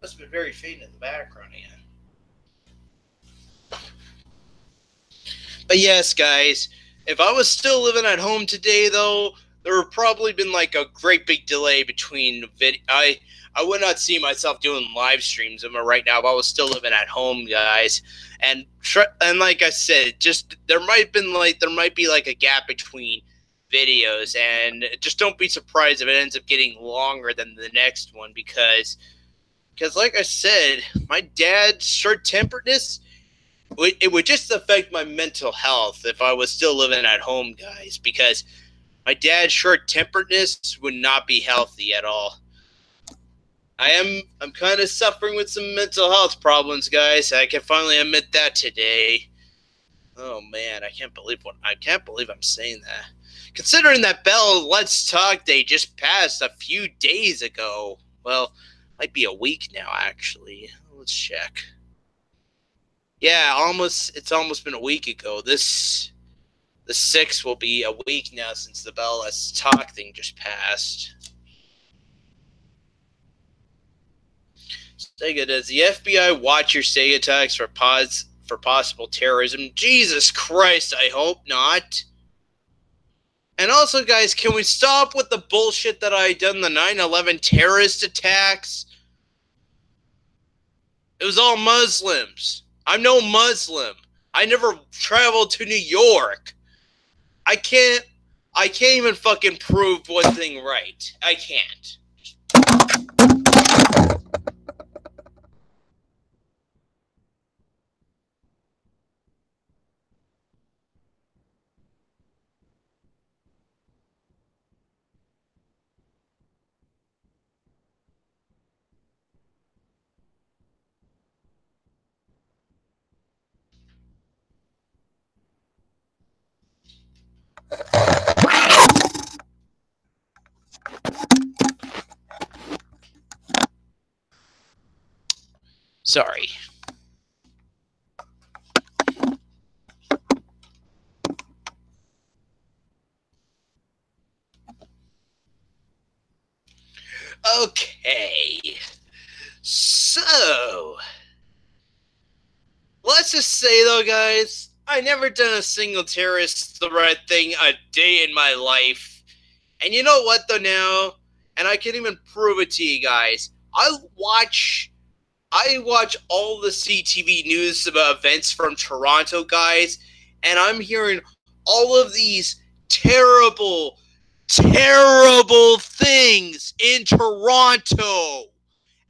Must have been very faint in the background again. But yes, guys, if I was still living at home today, though, there would probably been like a great big delay between I would not see myself doing live streams right now if I was still living at home, guys. And like I said, just there might be like a gap between videos, and just don't be surprised if it ends up getting longer than the next one because like I said, my dad's short-temperedness, it would just affect my mental health if I was still living at home, guys, because my dad's short-temperedness would not be healthy at all. I'm kind of suffering with some mental health problems, guys. I can finally admit that today. Oh man, I can't believe I'm saying that. Considering that Bell Let's Talk Day just passed a few days ago. Well, might be a week now, actually. Let's check. Yeah, it's almost been a week ago. The 6th will be a week now since the Bell Let's Talk thing just passed. Sega, does the FBI watch your Segatalks for possible terrorism? Jesus Christ, I hope not. And also, guys, can we stop with the bullshit that I done the 9/11 terrorist attacks? It was all Muslims. I'm no Muslim. I never traveled to New York. I can't I can't even fucking prove one thing right. I can't. Sorry. Okay. So, let's just say though, guys, I never done a single terrorist the right thing a day in my life. And you know what though now? And I can even prove it to you guys. I watch all the CTV news about events from Toronto, guys, and I'm hearing all of these terrible, terrible things in Toronto.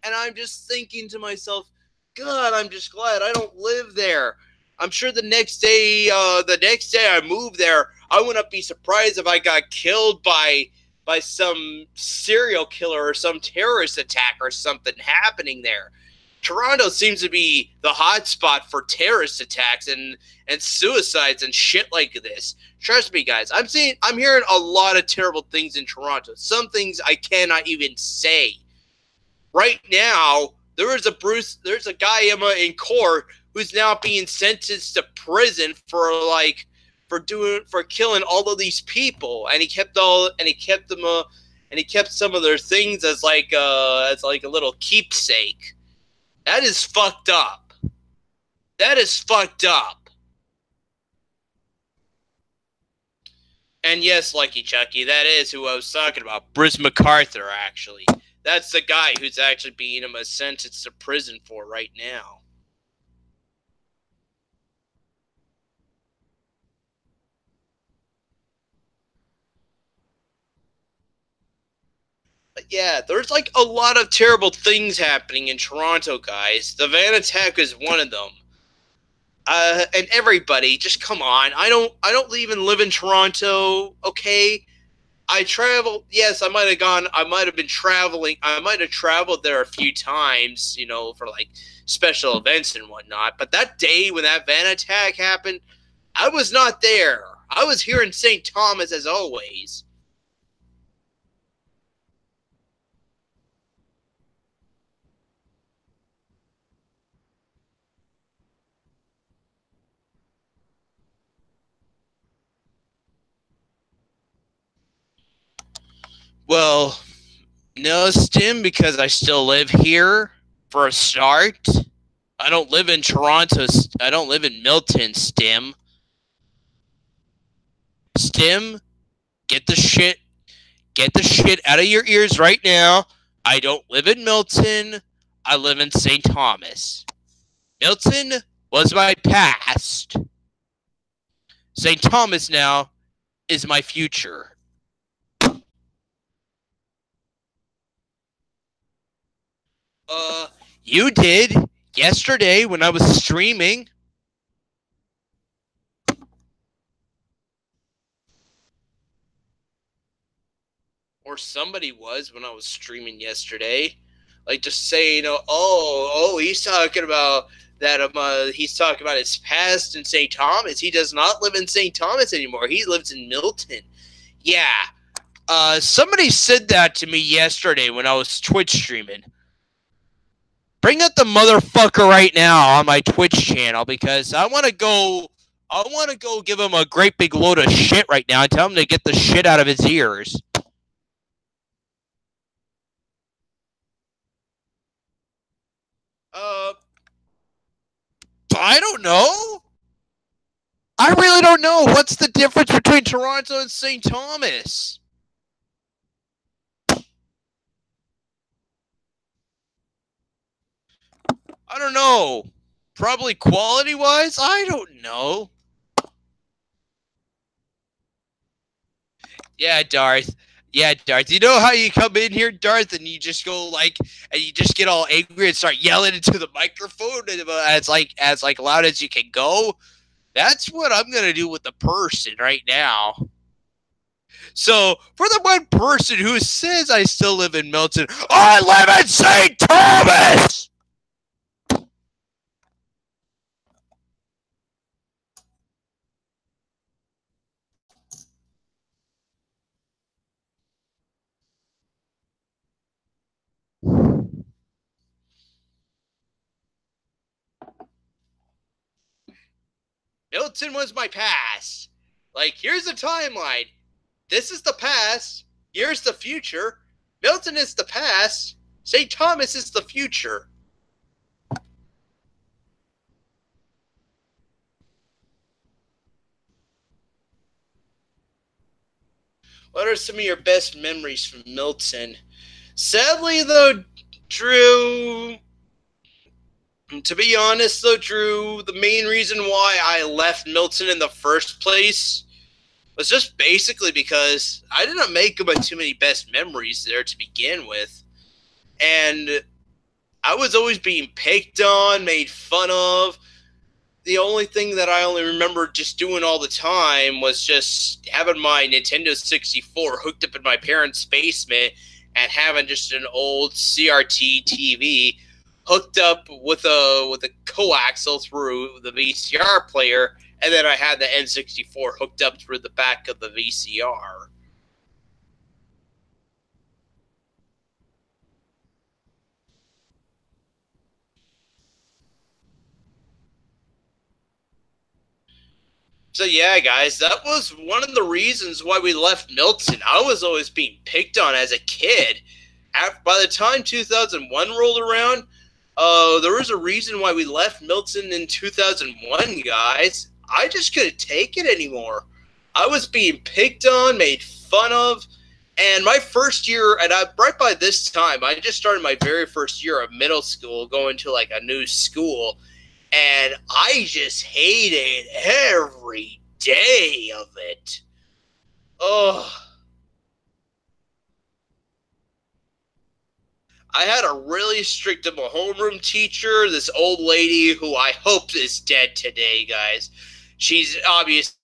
And I'm just thinking to myself, God, I'm just glad I don't live there. I'm sure the next day I move there, I wouldn't be surprised if I got killed by some serial killer or some terrorist attack or something happening there. Toronto seems to be the hot spot for terrorist attacks and suicides and shit like this. Trust me, guys. I'm hearing a lot of terrible things in Toronto. Some things I cannot even say. Right now, there's a guy in court who's now being sentenced to prison for killing all of these people, and he kept some of their things as like a little keepsake. That is fucked up. That is fucked up. And yes, Lucky Chucky, that is who I was talking about. Bruce MacArthur, actually. That's the guy who's actually being sentenced to prison for right now. But yeah, there's like a lot of terrible things happening in Toronto, guys. The van attack is one of them. And everybody, just come on. I don't even live in Toronto, okay? I travel. Yes, I might have been traveling. I might have traveled there a few times, for like special events and whatnot. But that day when that van attack happened, I was not there. I was here in St. Thomas as always. Well, no, Stim, because I still live here for a start. I don't live in Toronto. I don't live in Milton, Stim. Stim, get the shit out of your ears right now. I don't live in Milton. I live in St. Thomas. Milton was my past. St. Thomas now is my future. You did yesterday when I was streaming. Or somebody was when I was streaming yesterday. Like just saying, he's talking about that. He's talking about his past in St. Thomas. He does not live in St. Thomas anymore. He lives in Milton. Yeah. Somebody said that to me yesterday when I was Twitch streaming. Bring up the motherfucker right now on my Twitch channel because I want to go give him a great big load of shit right now and tell him to get the shit out of his ears. I don't know. I really don't know. What's the difference between Toronto and St. Thomas? I don't know. Probably quality-wise? I don't know. Yeah, Darth. Yeah, Darth. You know how you come in here, Darth, and you just go like, and you just get all angry and start yelling into the microphone as loud as you can go. That's what I'm gonna do with the person right now. So for the one person who says I still live in Milton, I live in St. Thomas. Milton was my past. Like, here's the timeline. This is the past. Here's the future. Milton is the past. St. Thomas is the future. What are some of your best memories from Milton? Sadly, though, Drew, to be honest, though, Drew, the main reason why I left Milton in the first place was just basically because I didn't make too many best memories there to begin with. And I was always being picked on, made fun of. The only thing that I only remember just doing all the time was just having my Nintendo 64 hooked up in my parents' basement and having just an old CRT TV hooked up with a coaxial through the VCR player, and then I had the N64 hooked up through the back of the VCR. So yeah, guys, that was one of the reasons why we left Milton. I was always being picked on as a kid. By the time 2001 rolled around, there was a reason why we left Milton in 2001, guys. I just couldn't take it anymore. I was being picked on, made fun of, and my first year, and right by this time, I just started my very first year of middle school, going to like a new school, and I just hated every day of it. Oh, I had a really strict homeroom teacher, this old lady who I hope is dead today, guys. She's obviously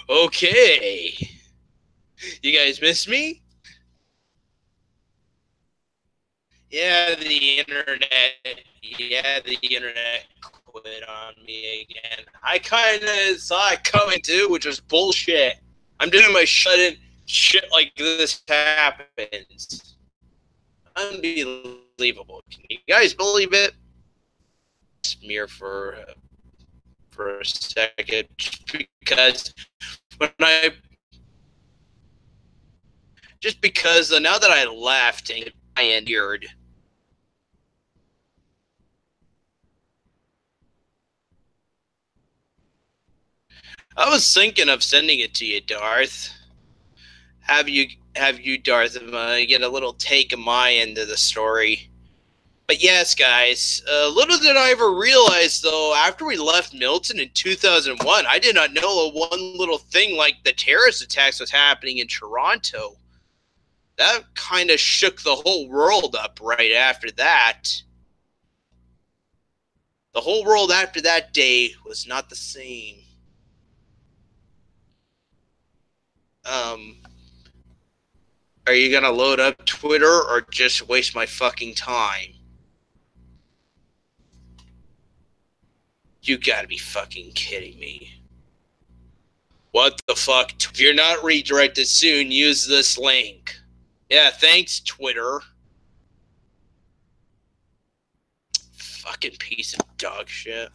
Okay. You guys miss me? Yeah, the internet. Yeah, the internet quit on me again. I kind of saw it coming too, which was bullshit. I'm doing my shut-in shit like this happens. Unbelievable. Can you guys believe it? Smear for a second, because when I just because now that I left and I endured. I was thinking of sending it to you, Darth. Have you, Darth, get a little take of my end of the story. But yes, guys, little did I ever realize, though, after we left Milton in 2001, I did not know one little thing like the terrorist attacks was happening in Toronto. That kind of shook the whole world up right after that. The whole world after that day was not the same. Are you gonna load up Twitter or just waste my fucking time? You gotta be fucking kidding me. What the fuck? If you're not redirected soon, use this link. Yeah, thanks, Twitter. Fucking piece of dog shit.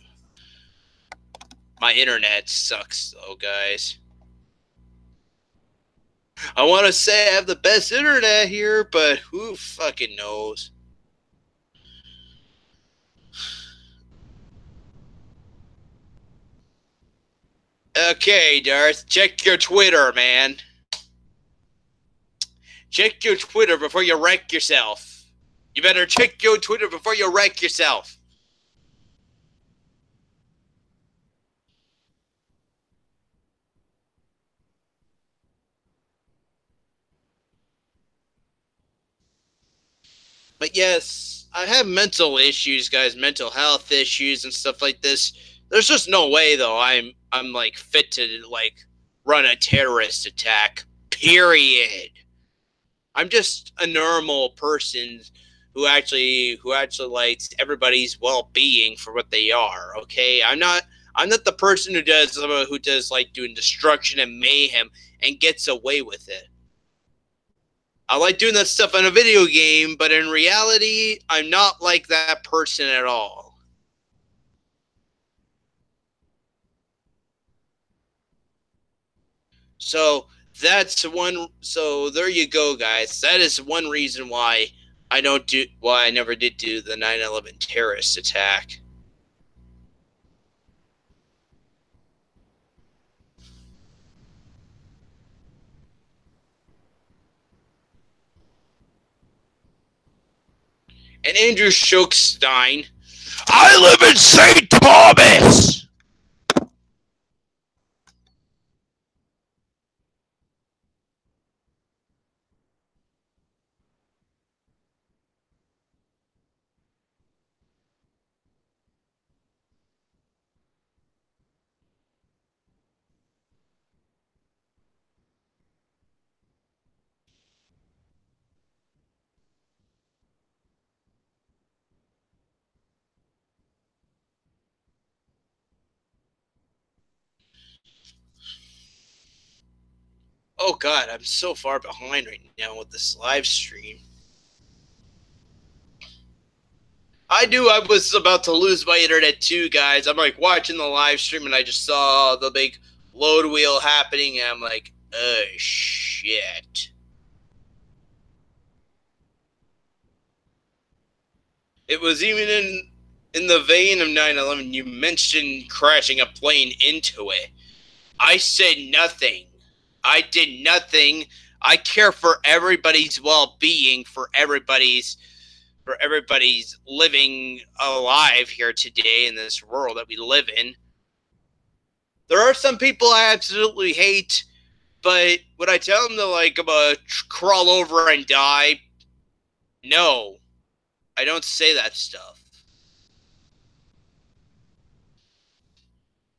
My internet sucks, though, guys. I want to say I have the best internet here, but who fucking knows? Okay, Darth, check your Twitter, man. Check your Twitter before you wreck yourself. You better check your Twitter before you wreck yourself. But yes, I have mental issues, guys, mental health issues and stuff like this. There's just no way, though, I'm like fit to like run a terrorist attack. Period. I'm just a normal person who actually likes everybody's well-being for what they are. Okay, I'm not the person who does like doing destruction and mayhem and gets away with it. I like doing that stuff in a video game, but in reality, I'm not like that person at all. So that's one. So there you go, guys. That is one reason why I never did do the 9/11 terrorist attack. And Andrew Schokestein, I live in St. Thomas. Oh God, I'm so far behind right now with this live stream. I was about to lose my internet too, guys. I'm like watching the live stream and I just saw the big load wheel happening and I'm like, oh shit. It was even in the vein of 9/11. You mentioned crashing a plane into it. I said nothing. I did nothing. I care for everybody's well-being, for everybody's living alive here today in this world that we live in. There are some people I absolutely hate, but would I tell them to like crawl over and die? No, I don't say that stuff.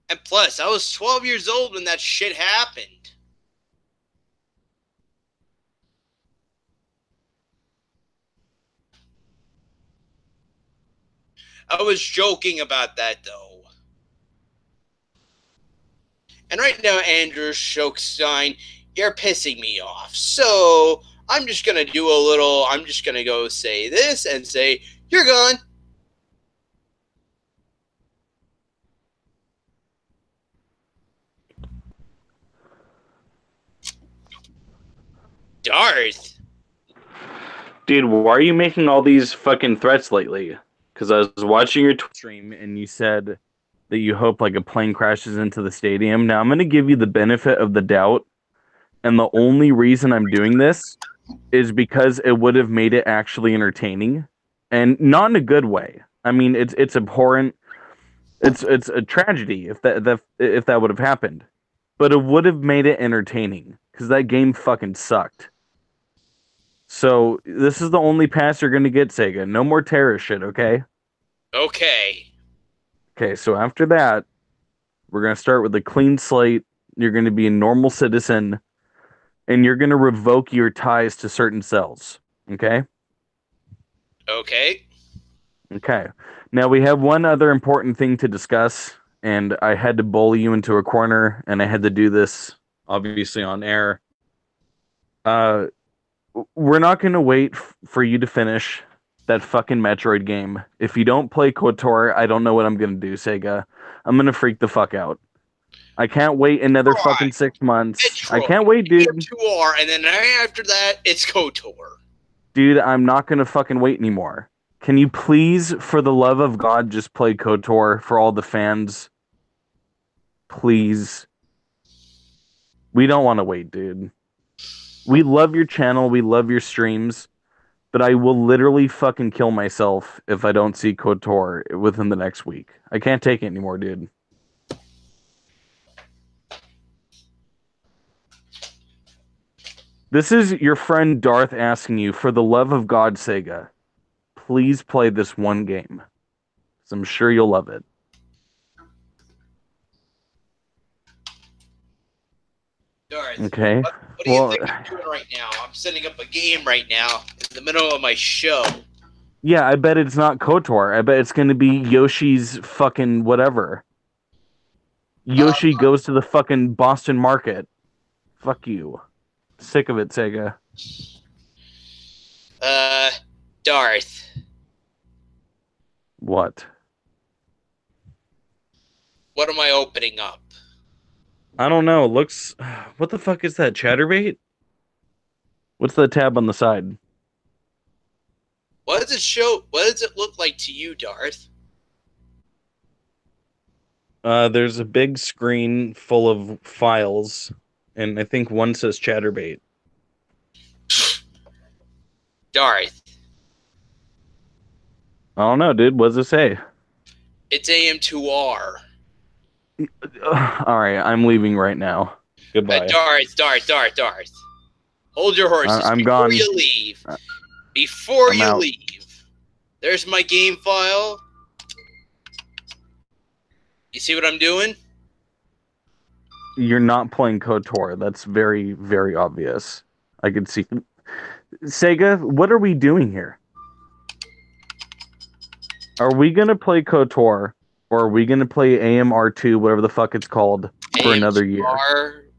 And plus, I was 12 years old when that shit happened. I was joking about that, though. And right now, Andrew Shokstein, you're pissing me off. So, I'm just going to do a little, I'm just going to go say this and say, you're gone. Darth. Dude, why are you making all these fucking threats lately? Because I was watching your stream and you said that you hope like a plane crashes into the stadium. Now I'm going to give you the benefit of the doubt. And the only reason I'm doing this is because it would have made it actually entertaining. And not in a good way. I mean, it's abhorrent. It's a tragedy if that would have happened. But it would have made it entertaining. Because that game fucking sucked. So, this is the only pass you're going to get, Sega. No more terrorist shit, okay? Okay. Okay, so after that, we're going to start with a clean slate. You're going to be a normal citizen, and you're going to revoke your ties to certain cells, okay? Okay. Okay. Now, we have one other important thing to discuss, and I had to bully you into a corner, and I had to do this, obviously, on air. We're not going to wait for you to finish that fucking Metroid game. If you don't play KOTOR, I don't know what I'm going to do, Sega. I'm going to freak the fuck out. I can't wait another fucking 6 months. Metroid. I can't wait, dude. AM2R, and then after that, it's KOTOR. Dude, I'm not going to fucking wait anymore. Can you please, for the love of God, just play KOTOR for all the fans? Please. We don't want to wait, dude. We love your channel, we love your streams, but I will literally fucking kill myself if I don't see KOTOR within the next week. I can't take it anymore, dude. This is your friend Darth asking you, for the love of God, Sega, please play this one game. 'Cause I'm sure you'll love it. Darth, okay. What do you think I'm doing right now? I'm setting up a game right now in the middle of my show. Yeah, I bet it's not KOTOR. I bet it's going to be Yoshi's fucking whatever. Yoshi goes to the fucking Boston market. Fuck you. Sick of it, Sega. Darth. What? What am I opening up? I don't know. It looks... What the fuck is that? Chatterbait? What's the tab on the side? What does it show? What does it look like to you, Darth? There's a big screen full of files, and I think one says Chatterbait. Darth. I don't know, dude. What does it say? It's AM2R. Alright, I'm leaving right now. Goodbye. Darth. Hold your horses I'm before gone. you leave. Before I'm you out. leave. There's my game file. You see what I'm doing? You're not playing KOTOR. That's very, very obvious. I could see. Sega, what are we doing here? Are we going to play KOTOR, or are we going to play AMR2, whatever the fuck it's called, for another year?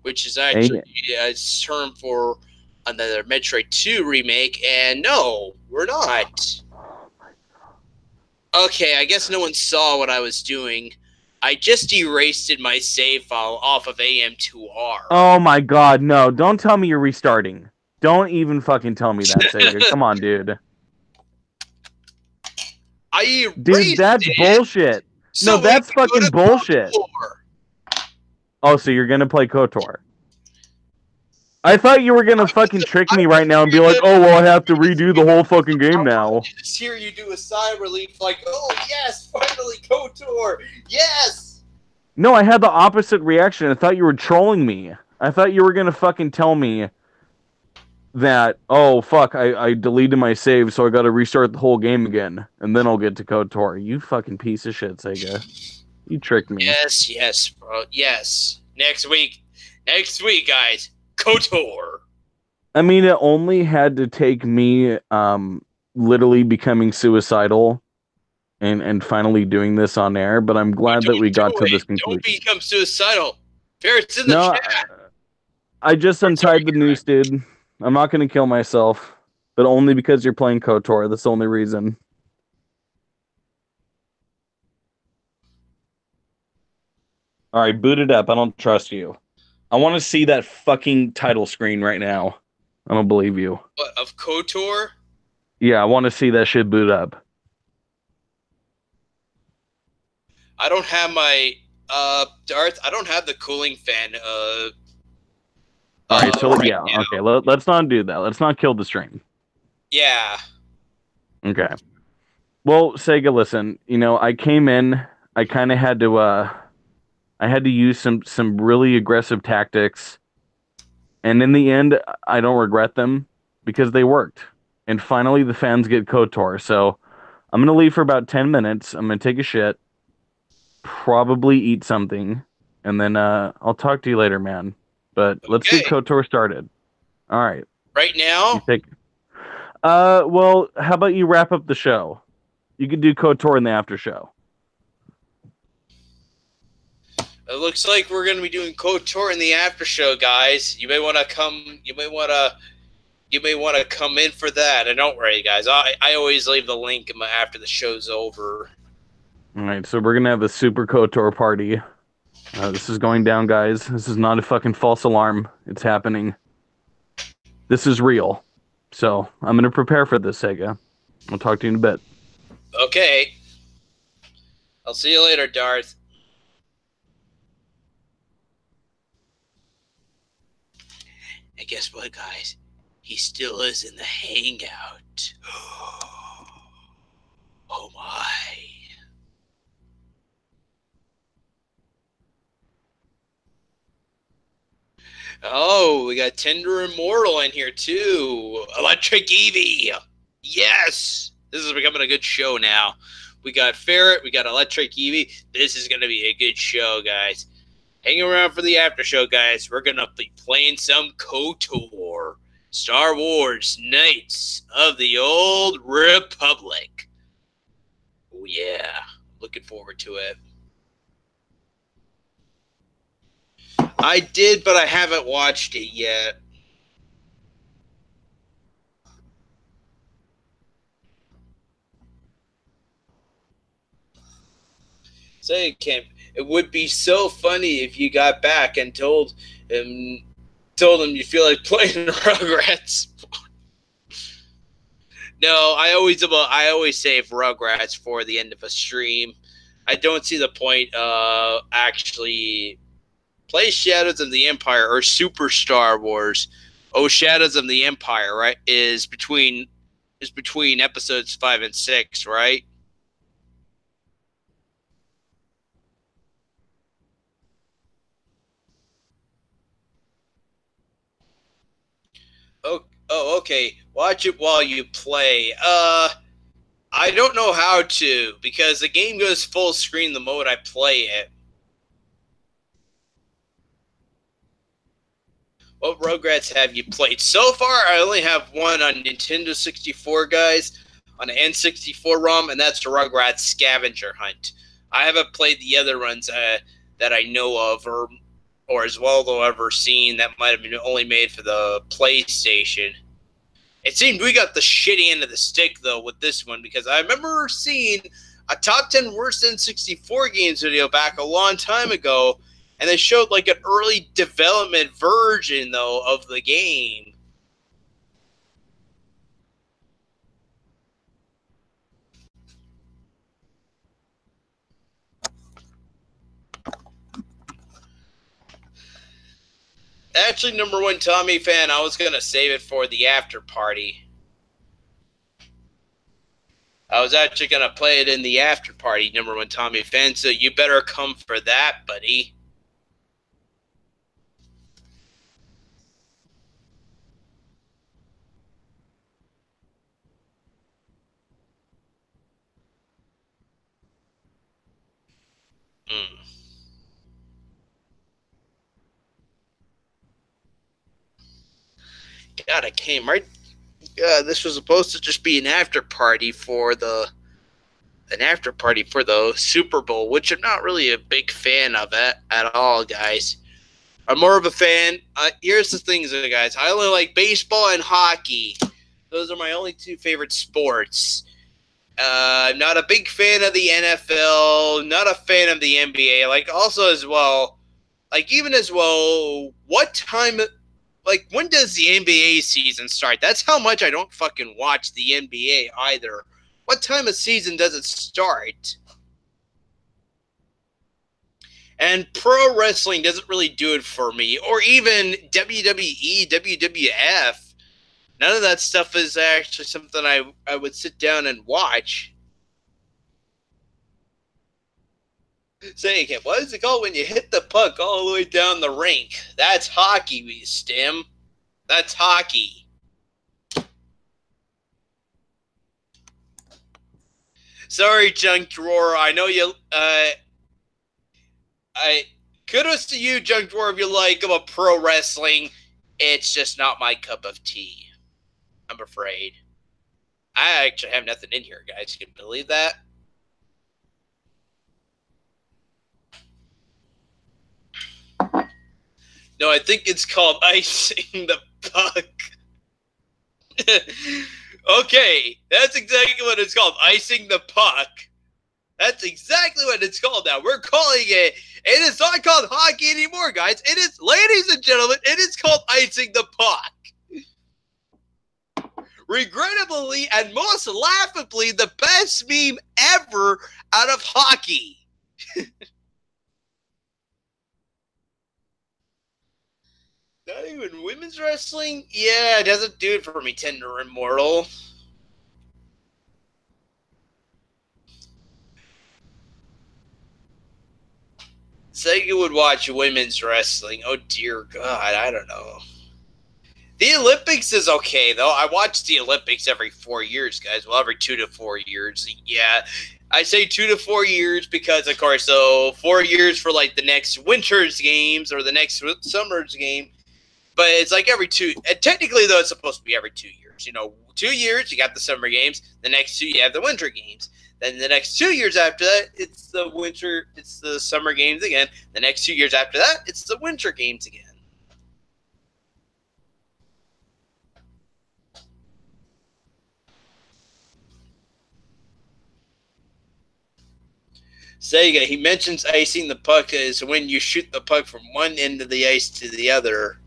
Which is actually a term for another Metroid 2 remake, and no, we're not. Okay, I guess no one saw what I was doing. I just erased my save file off of AM2R. Oh my god, no. Don't tell me you're restarting. Don't even fucking tell me that, Sega. Come on, dude. Dude, that's bullshit. So no, that's fucking bullshit. KOTOR. Oh, so you're gonna play KOTOR. I thought you were gonna fucking trick me right now and be like, oh, well, I have to redo the whole fucking game now. Just hear you do a sigh relief like, oh, yes, finally, KOTOR, yes! No, I had the opposite reaction. I thought you were trolling me. I thought you were gonna fucking tell me that, oh, fuck, I deleted my save, so I gotta restart the whole game again, and then I'll get to KOTOR. You fucking piece of shit, Sega. You tricked me. Yes, bro. Yes. Next week, guys. KOTOR. I mean, it only had to take me literally becoming suicidal and finally doing this on air, but I'm glad that we got to this Don't conclusion. become suicidal. Ferret's in the No, chat. I just untied the noose, dude. I'm not going to kill myself, but only because you're playing KOTOR. That's the only reason. All right, boot it up. I don't trust you. I want to see that fucking title screen right now. I don't believe you. What, of KOTOR? Yeah, I want to see that shit boot up. I don't have my Darth. I don't have the cooling fan. All right, so right yeah, now. okay. Let's not do that. Let's not kill the stream. Yeah. Okay. Well, Sega, listen. You know, I came in. I kind of had to. I had to use some really aggressive tactics, and in the end, I don't regret them because they worked. And finally, the fans get KOTOR. So I'm gonna leave for about 10 minutes. I'm gonna take a shit, probably eat something, and then I'll talk to you later, man. But let's get Okay. KOTOR started. All right. Right now? You take. Well, how about you wrap up the show? You could do KOTOR in the after show. It looks like we're gonna be doing KOTOR in the after show, guys. You may want to come. You may want to come in for that. And don't worry, guys. I always leave the link after the show's over. All right, so we're gonna have a super KOTOR party. This is going down, guys. This is not a fucking false alarm. It's happening. This is real. So I'm gonna prepare for this, Sega. I'll talk to you in a bit. Okay. I'll see you later, Darth. And guess what, guys? He still is in the hangout. Oh my. Oh, we got Tender Immortal in here too. Electric Eevee. Yes. This is becoming a good show now. We got Ferret. We got Electric Eevee. This is going to be a good show, guys. Hang around for the after show, guys. We're going to be playing some KOTOR. Star Wars Knights of the Old Republic. Oh, yeah. Looking forward to it. I did, but I haven't watched it yet. Say, Kim, it would be so funny if you got back and told him you feel like playing Rugrats. No, I always save Rugrats for the end of a stream. I don't see the point actually play Shadows of the Empire or Super Star Wars. Oh, Shadows of the Empire, right? Is between episodes 5 and 6, right? Oh, okay. Watch it while you play. I don't know how to because the game goes full screen the moment I play it. What Rugrats have you played? So far, I only have one on Nintendo 64, guys, on the N64 ROM, and that's the Rugrats Scavenger Hunt. I haven't played the other ones that I know of, or as well though ever seen that might have been only made for the PlayStation. It seemed we got the shitty end of the stick though with this one because I remember seeing a top 10 worst N64 games video back a long time ago. And they showed like an early development version, though, of the game. Actually, number one Tommy fan, I was going to save it for the after party. I was actually going to play it in the after party, number one Tommy fan, so you better come for that, buddy. Mm. God, I came right. This was supposed to just be an after party for the Super Bowl, which I'm not really a big fan of it at all, guys. I'm more of a fan. Here's the things, guys. I only like baseball and hockey. Those are my only two favorite sports. I'm not a big fan of the NFL. Not a fan of the NBA. Like, also as well, like, even as well, what time, like, when does the NBA season start? That's how much I don't fucking watch the NBA either. What time of season does it start? And pro wrestling doesn't really do it for me. Or even WWE, WWF. None of that stuff is actually something I would sit down and watch. Say again, what is it called when you hit the puck all the way down the rink? That's hockey, Stim. That's hockey. Sorry, Junk Drawer. I know you. Kudos to you, Junk Drawer, if you like about pro wrestling. It's just not my cup of tea. I'm afraid. I actually have nothing in here, guys. Can you believe that? No, I think it's called icing the puck. Okay, that's exactly what it's called. Icing the puck. That's exactly what it's called now. We're calling it. It is not called hockey anymore, guys. It is, ladies and gentlemen, it is called icing the puck. Regrettably and most laughably, the best meme ever out of hockey. Not even women's wrestling? Yeah, it doesn't do it for me, Tender Immortal. Sega would watch women's wrestling. Oh, dear God, I don't know. The Olympics is okay, though. I watch the Olympics every 4 years, guys. Well, every 2 to 4 years. Yeah, I say 2 to 4 years because, of course, so 4 years for, like, the next winter's games or the next summer's game. But it's like every two. And technically, though, it's supposed to be every 2 years. You know, 2 years, you got the summer games. The next 2, you have the winter games. Then the next 2 years after that, it's the summer games again. The next 2 years after that, it's the winter games again. Sega, he mentions icing the puck is when you shoot the puck from one end of the ice to the other.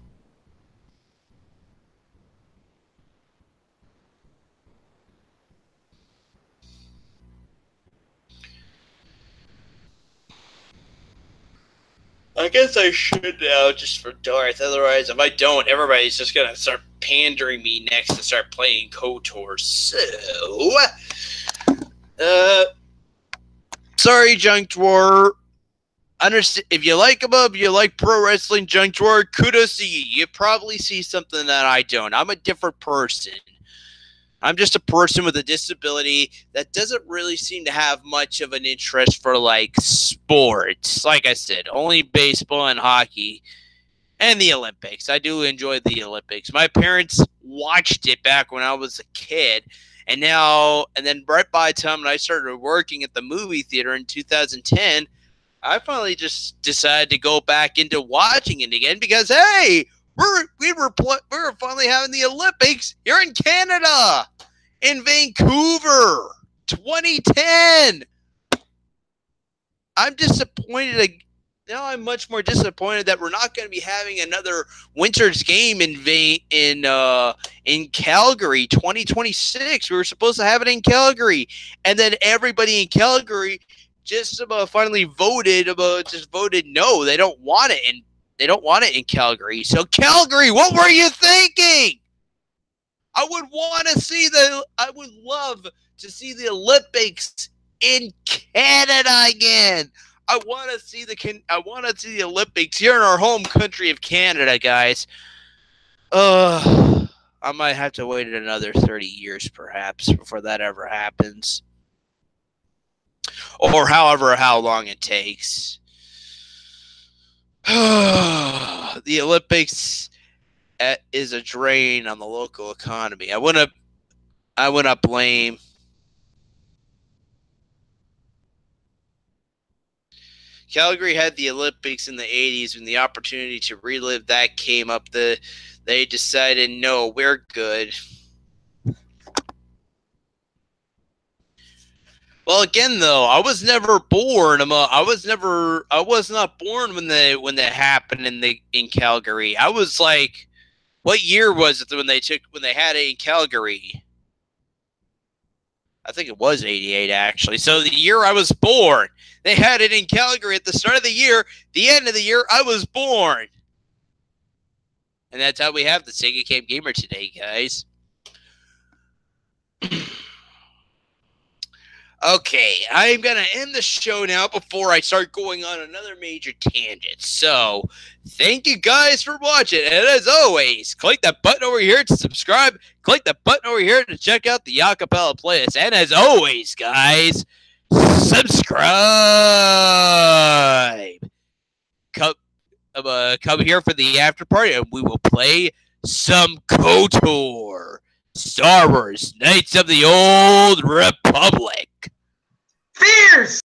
I guess I should now just for Darth. Otherwise, if I don't, everybody's just going to start pandering me next to start playing KOTOR. So, sorry, Junk Drawer. Understand, if you like them up, you like pro wrestling, Junk Drawer, kudos to you. You probably see something that I don't. I'm a different person. I'm just a person with a disability that doesn't really seem to have much of an interest for, like, sports. Like I said, only baseball and hockey and the Olympics. I do enjoy the Olympics. My parents watched it back when I was a kid. And then right by the time I started working at the movie theater in 2010, I finally just decided to go back into watching it again because, hey, we were finally having the Olympics here in Canada, in Vancouver, 2010. I'm disappointed. Now I'm much more disappointed that we're not going to be having another winter's game in Calgary, 2026. We were supposed to have it in Calgary, and then everybody in Calgary just finally voted no. They don't want it in Calgary. So Calgary, what were you thinking? I would love to see the Olympics in Canada again. I want to see the Olympics here in our home country of Canada, guys. I might have to wait another 30 years perhaps before that ever happens. or how long it takes. The Olympics is a drain on the local economy. I want to blame Calgary had the Olympics in the 80s when the opportunity to relive that came up. They decided, no, we're good. Well, again, though, I was never born. I was not born when that happened in Calgary. I was like, what year was it when they had it in Calgary? I think it was 88, actually. So the year I was born, they had it in Calgary at the start of the year. The end of the year, I was born. And that's how we have the Sega Camp Gamer today, guys. Okay, I'm going to end the show now before I start going on another major tangent. So, thank you guys for watching. And as always, click that button over here to subscribe. Click that button over here to check out the acapella playlist. And as always, guys, subscribe. Come here for the after party, and we will play some KOTOR. Star Wars, Knights of the Old Republic. Fierce!